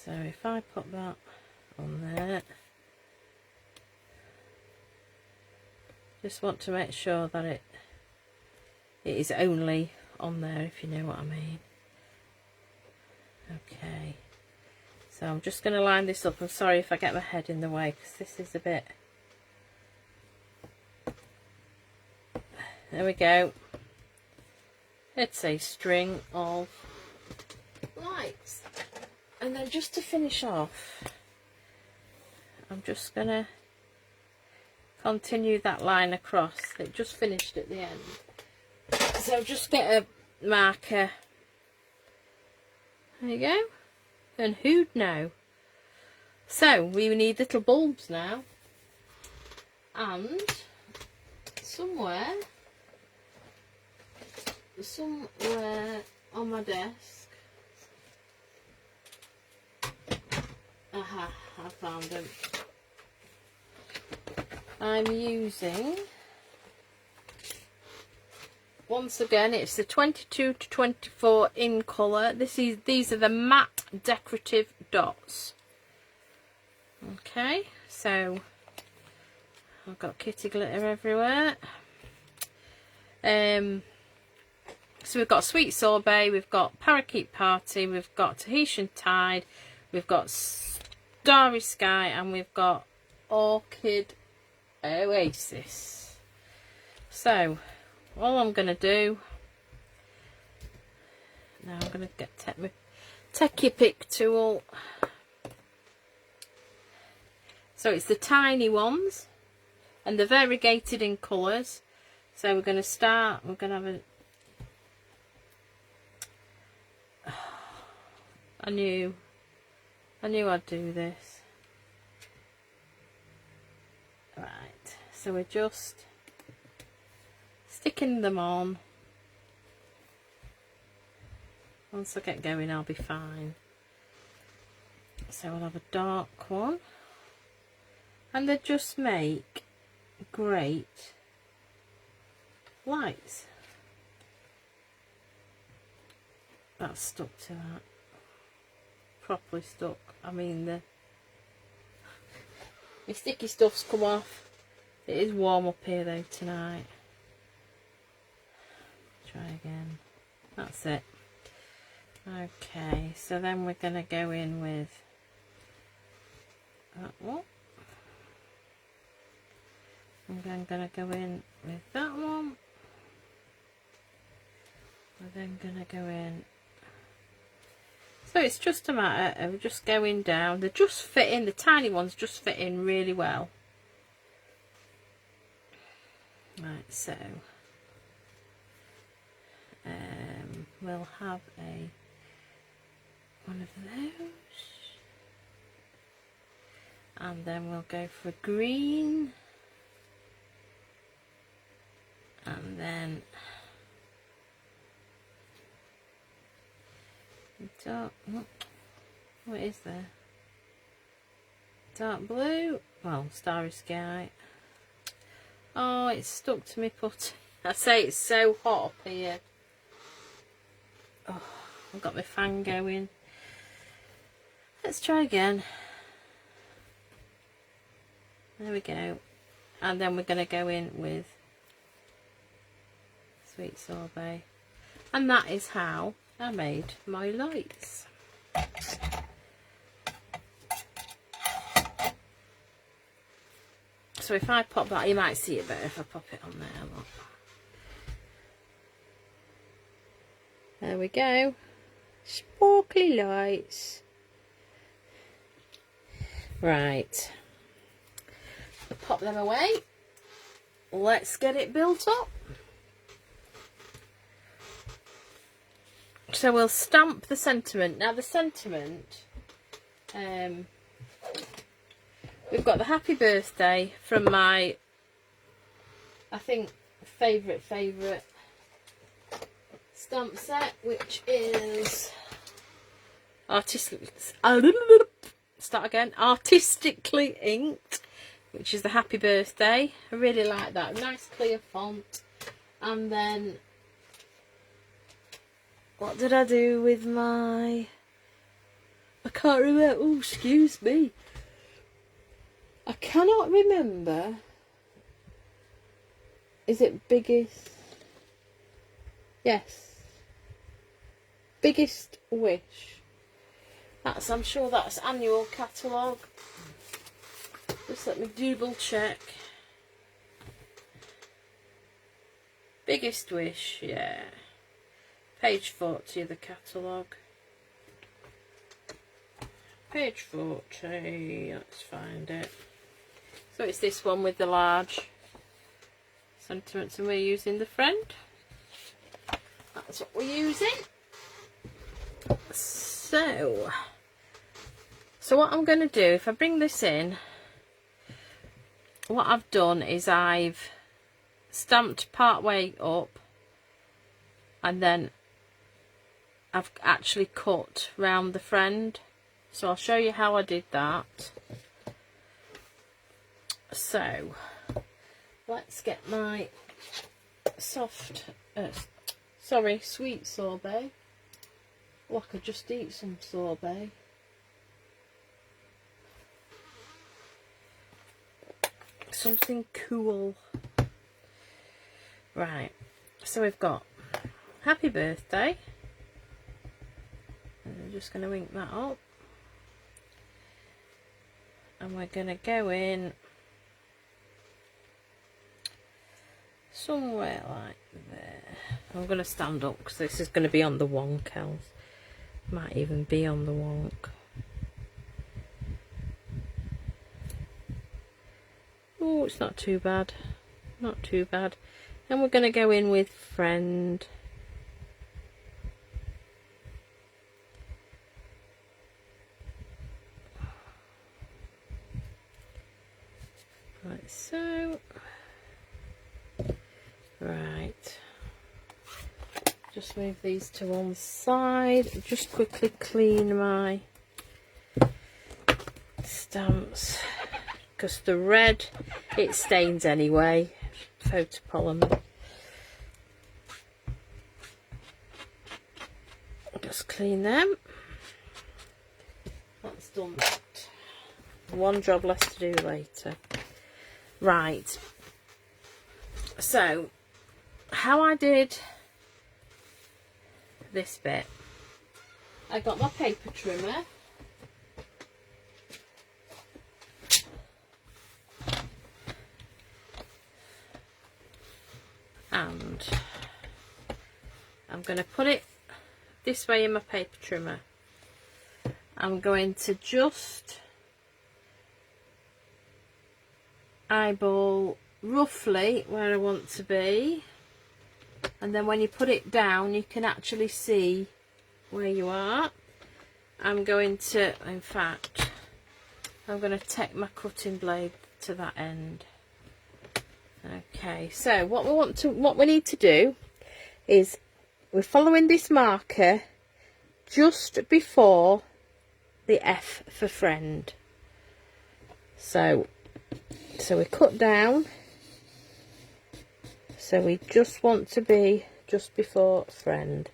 So if I put that on there, just want to make sure that it is only on there, if you know what I mean. Okay, so I'm just going to line this up. I'm sorry if I get my head in the way, because this is a bit, there we go. It's a string of lights. And then just to finish off, I'm just going to continue that line across. It just finished at the end. So just get a marker. There you go. And who'd know? So we need little bulbs now. And somewhere on my desk, aha, I found them. I'm using, once again, it's the 22 to 24 in colour. These are the matte decorative dots. Okay, so I've got kitty glitter everywhere. So we've got Sweet Sorbet, we've got Parakeet Party, we've got Tahitian Tide, we've got Starry Sky, and we've got Orchid Oasis. So all I'm going to do now, I'm going to take my Techie Pick tool. So it's the tiny ones, and they're variegated in colours. So we're going to start, we're going to have a, I knew I'd do this. Right, so we're just sticking them on. Once I get going, I'll be fine. So I'll have a dark one, and they just make great lights. That's stuck to that. Properly stuck. I mean, the sticky stuff's come off. It is warm up here though tonight. Try again. That's it. Okay, so then we're going to go in with that one. I'm going to go in with that one. We're then going to go in. So it's just a matter of just going down. They just fit in, the tiny ones just fit in really well. Right, so we'll have one of those. And then we'll go for green. And then dark, what is there? Dark blue, well, starry sky. Oh, it's stuck to me putty. I say it's so hot up here. Oh, I've got my fan going. Let's try again. There we go. And then we're going to go in with sweet sorbet. And that is how I made my lights. So if I pop that, you might see it better if I pop it on there. Look. There we go. Sparkly lights. Right. I'll pop them away. Let's get it built up. So we'll stamp the sentiment. Now the sentiment, we've got the happy birthday from my, I think, favourite stamp set, which is artistically inked, which is the happy birthday. I really like that. Nice clear font. And then what did I do with my... I can't remember. Oh, excuse me. I cannot remember. Is it biggest? Yes. Biggest wish. That's, I'm sure that's annual catalogue. Just let me double check. Biggest wish, yeah. Page 40 of the catalogue. Page 40, let's find it. So it's this one with the large sentiments, and we're using the friend. That's what we're using. So what I'm going to do, if I bring this in, what I've done is I've stamped part way up, and then I've actually cut round the friend. So I'll show you how I did that. So let's get my sweet sorbet. Oh, I could just eat some sorbet. Something cool. Right, so we've got happy birthday. And I'm just going to ink that up. And we're going to go in somewhere like there. I'm going to stand up because this is going to be on the wonk, else. Might even be on the wonk. Oh, it's not too bad. Not too bad. And we're going to go in with friend. Like so. Right. Just move these to one side. Just quickly clean my stamps, because the red, it stains anyway. Photopolymer. Just clean them. That's done that. One job left to do later. Right. So, how I did this bit, I got my paper trimmer. And I'm going going to put it this way in my paper trimmer. I'm going to just eyeball roughly where I want to be, and then when you put it down you can actually see where you are. I'm going to, in fact, I'm going to take my cutting blade to that end. Okay, so what we need to do is we're following this marker just before the F for friend. So we cut down, so we just want to be just before friend.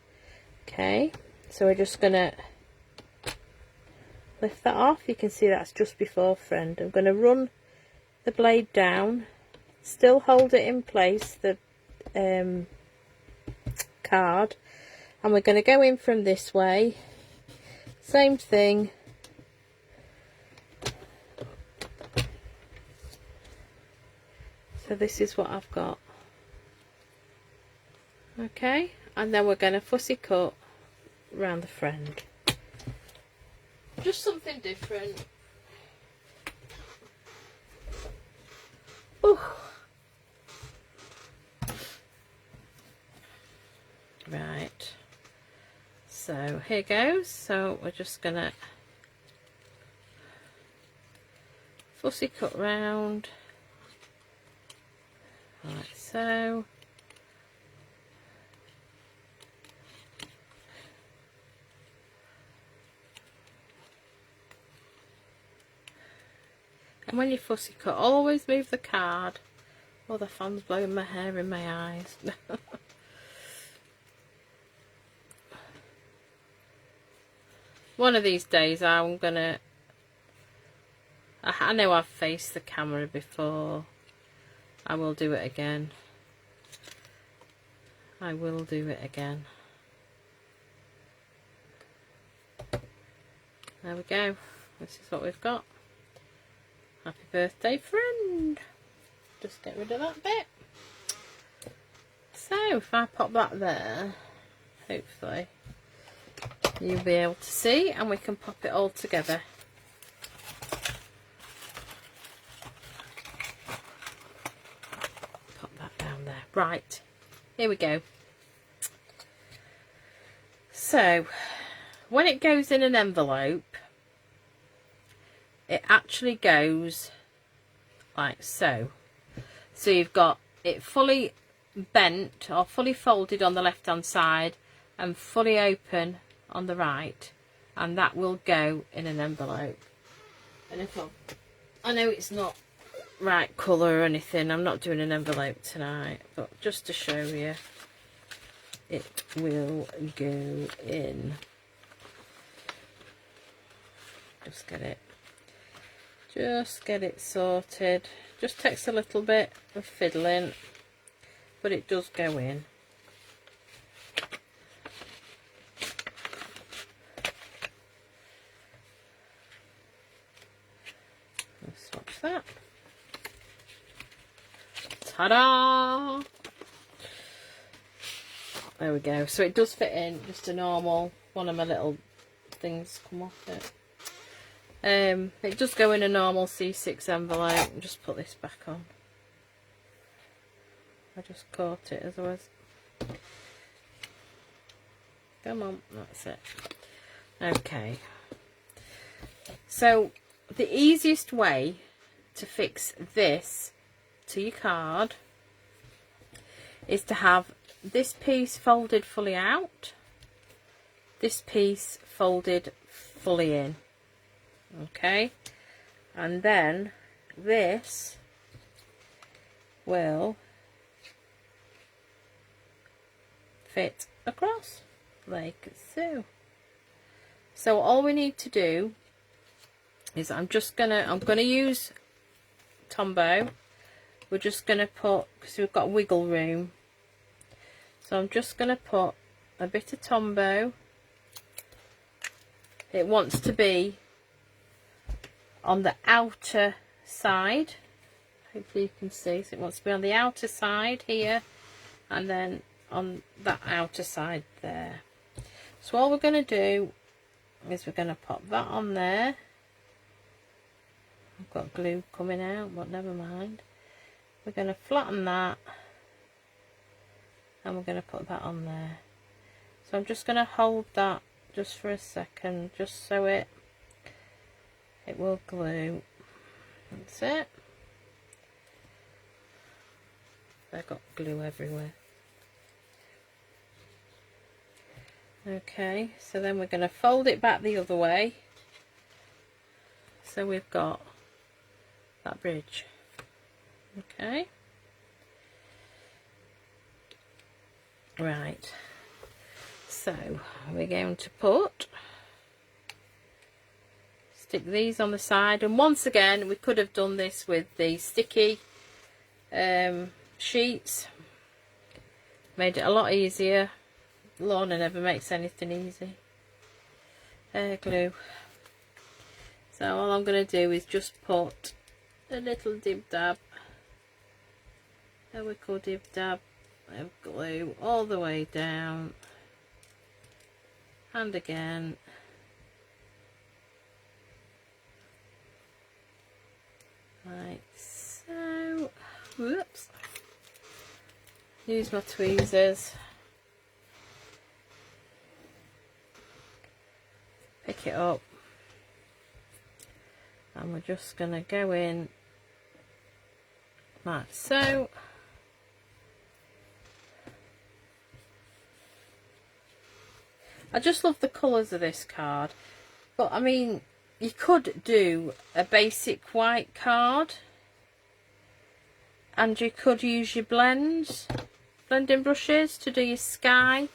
Okay, so we're just gonna lift that off. You can see that's just before friend. I'm going to run the blade down, still hold it in place, the card, and we're going to go in from this way. Same thing. So this is what I've got. Okay, and then we're going to fussy cut around the friend. Just something different. Ooh. Right, so here goes. So we're just gonna fussy cut round like so. And when you fussy cut, always move the card. Oh, the fan's blowing my hair in my eyes. One of these days I'm gonna, I know I've faced the camera before, I will do it again. I will do it again. There we go. This is what we've got. Happy birthday, friend. Just get rid of that bit. So if I pop that there, hopefully you'll be able to see, and we can pop it all together. Pop that down there. Right, here we go. So when it goes in an envelope, it actually goes like so. So you've got it fully bent or fully folded on the left hand side and fully open on the right, and that will go in an envelope. And if I know it's not right colour or anything, I'm not doing an envelope tonight, but just to show you, it will go in. Just get it sorted. Just takes a little bit of fiddling, but it does go in. Let's swatch that. Ta-da! There we go. So it does fit in, just a normal, one of my little things come off it. It does go in a normal C6 envelope. And just put this back on. I just caught it as I was. Come on, that's it. Okay. So the easiest way to fix this to your card is to have this piece folded fully out, this piece folded fully in. Okay, and then this will fit across like so. So all we need to do is I'm gonna use Tombow. We're just gonna put, because we've got wiggle room, so I'm just gonna put a bit of Tombow. It wants to be on the outer side, hopefully you can see, so it wants to be on the outer side here, and then on that outer side there. So all we're going to do is we're going to pop that on there. I've got glue coming out, but never mind. We're going to flatten that, and we're going to put that on there. So I'm just going to hold that just for a second, just so it will glue. That's it. I've got glue everywhere. Okay, so then we're going to fold it back the other way. So we've got that bridge. Okay. Right. So we're going to stick these on the side, and once again we could have done this with the sticky sheets. Made it a lot easier. Lorna never makes anything easy. Glue. So all I'm going to do is just put a little dib dab, a wickle dib dab of glue all the way down, and again, like so. Whoops. Use my tweezers. Pick it up, and we're just going to go in like so. I just love the colours of this card, but I mean, you could do a basic white card, and you could use your blending brushes to do your sky,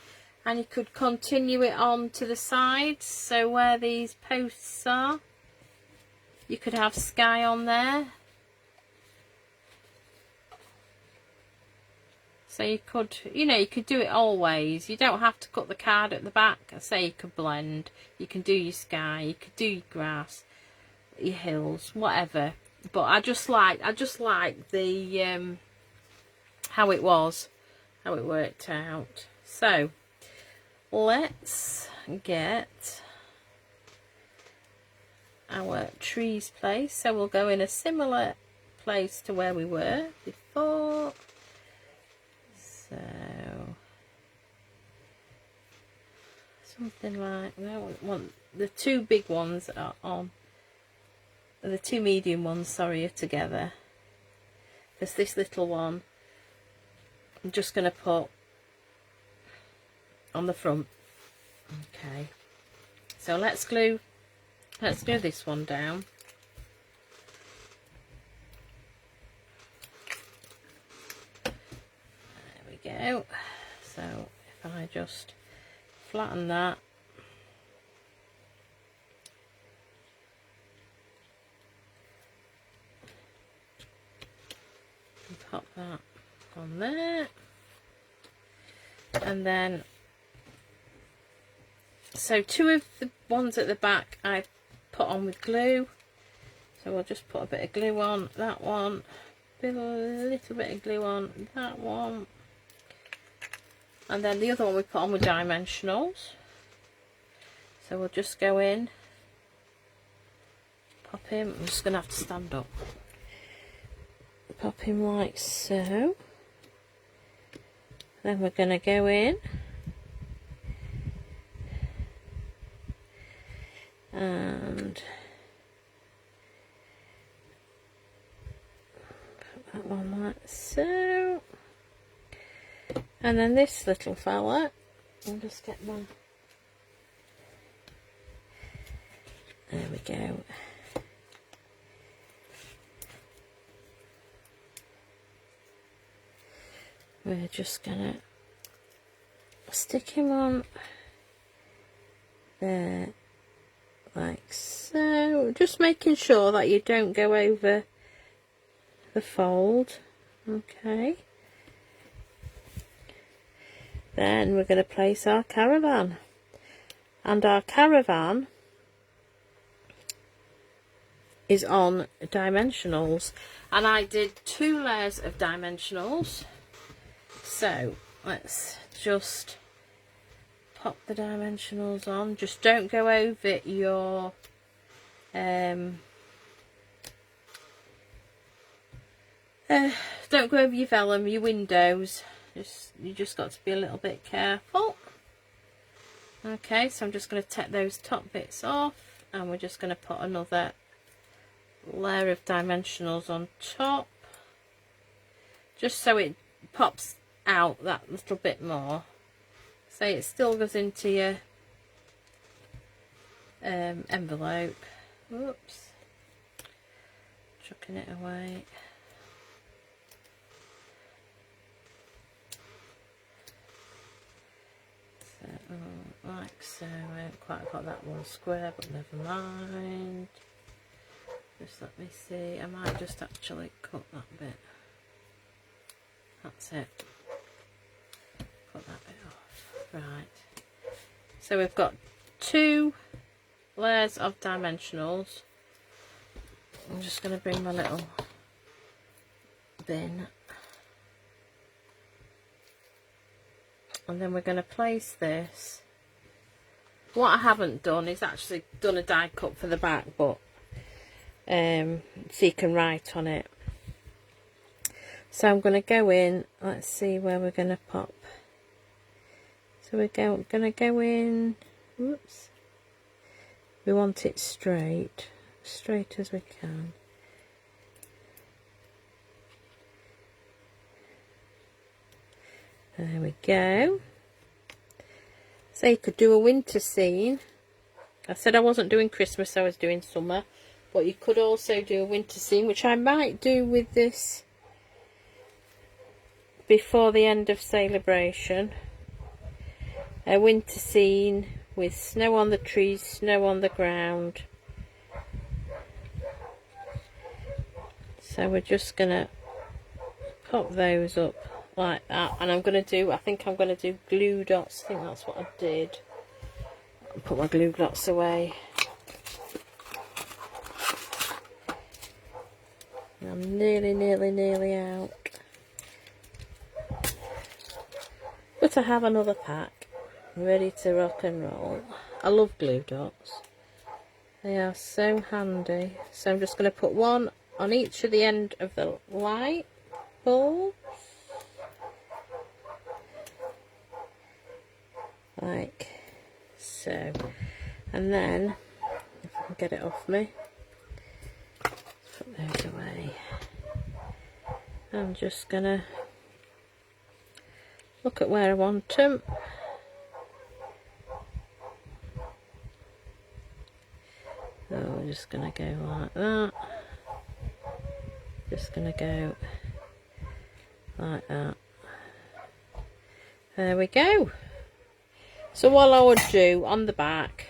and you could continue it on to the sides. So where these posts are, you could have sky on there. So you could, you know, you could do it all ways. You don't have to cut the card at the back. I say you could blend. You can do your sky. You could do your grass, your hills, whatever. But I just like the how it worked out. So let's get our trees placed. So we'll go in a similar place to where we were before. So something like that. The two big ones are on, the two medium ones, sorry, are together, because this little one I'm just going to put on the front. Okay, so let's glue this one down. There we go. So if I just flatten that, and pop that on there, and then so two of the ones at the back I put on with glue, so we'll just put a bit of glue on that one, a little bit of glue on that one, and then the other one we put on with dimensionals. So we'll just go in, pop him. I'm just going to have to stand up. Pop him like so. Then we're going to go in and put that one like so. And then this little fella, I'll just get my, there we go. We're just gonna stick him on there like so, just making sure that you don't go over the fold. Okay, then we're going to place our caravan, and our caravan is on dimensionals, and I did 2 layers of dimensionals. So let's just pop the dimensionals on. Just don't go over your don't go over your vellum, your windows. You just got to be a little bit careful. Okay, so I'm just going to take those top bits off, and we're just going to put another layer of dimensionals on top, just so it pops out that little bit more. So it still goes into your envelope. Whoops, chucking it away. So, like so. I haven't quite got that one square, but never mind. Just let me see. I might just actually cut that bit. That's it. Cut that bit off. Right. So we've got 2 layers of dimensionals. I'm just going to bring my little bin. And then we're going to place this. What I haven't done is actually done a die cut for the back, but so you can write on it. So I'm going to go in. Let's see where we're going to pop. So we're going to go in. Whoops. We want it straight as we can. There we go. So you could do a winter scene. I said I wasn't doing Christmas, I was doing summer. But you could also do a winter scene, which I might do with this before the end of Saleabration. A winter scene with snow on the trees, snow on the ground. So we're just going to pop those up like that, and I'm going to do, I think I'm going to do glue dots. I think that's what I did. I'll put my glue dots away. I'm nearly out, but I have another pack ready to rock and roll. I love glue dots, they are so handy. So I'm just going to put one on each of the end of the light bulb, like so, and then if I can get it off me, put those away. I'm just gonna look at where I want them. So we're just gonna go like that, just gonna go like that. There we go. So what I would do on the back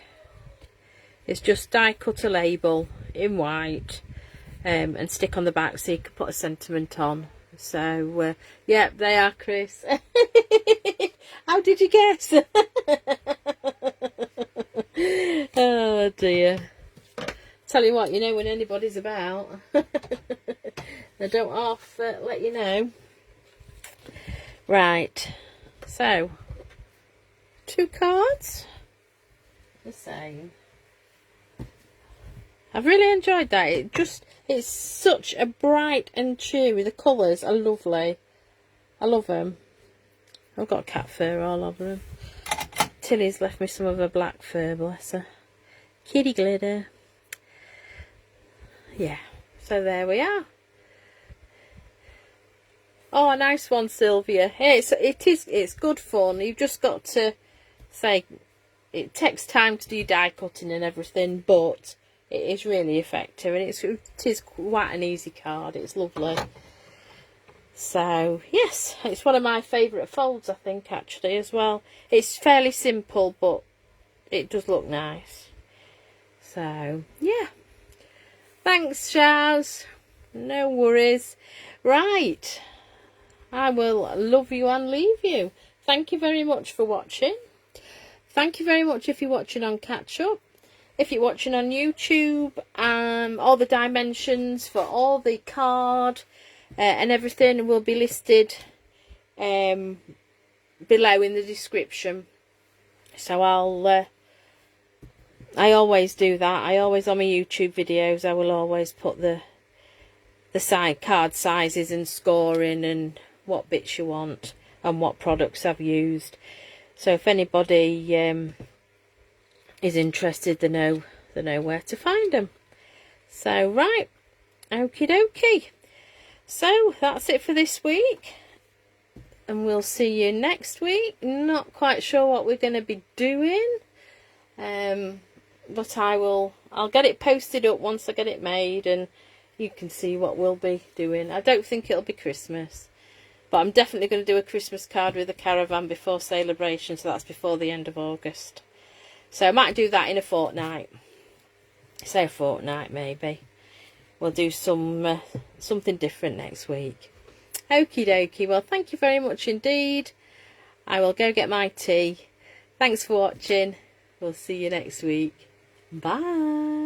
is just die cut a label in white and stick on the back so you can put a sentiment on. So yeah, they are, Chris. How did you guess? Oh dear. Tell you what, you know when anybody's about. They don't half let you know. Right, so 2 cards, the same. I've really enjoyed that. It's such a bright and cheery. The colours are lovely. I love them. I've got cat fur all over them. Tilly's left me some of her black fur, bless her. Kitty glitter. Yeah, so there we are. Oh, nice one, Sylvia. Hey, it's good fun. You've just got to say it takes time to do die cutting and everything, but it is really effective, and it is quite an easy card. It's lovely. So yes, it's one of my favourite folds, I think, actually, as well. It's fairly simple, but it does look nice. So yeah, thanks, Shaz. No worries. Right, I will love you and leave you. Thank you very much for watching. Thank you very much if you're watching on catch up. If you're watching on YouTube, all the dimensions for all the card and everything will be listed below in the description. So I always do that. I always, on my YouTube videos, I will always put the side card sizes and scoring and what bits you want and what products I've used. So if anybody is interested, they know where to find them. So right, okie dokie. So that's it for this week, and we'll see you next week. Not quite sure what we're going to be doing, but I'll get it posted up once I get it made, and you can see what we'll be doing. I don't think it'll be Christmas, but I'm definitely going to do a Christmas card with a caravan before Saleabration, so that's before the end of August. So I might do that in a fortnight. Say a fortnight maybe. We'll do something different next week. Okie dokie. Well, thank you very much indeed. I will go get my tea. Thanks for watching. We'll see you next week. Bye.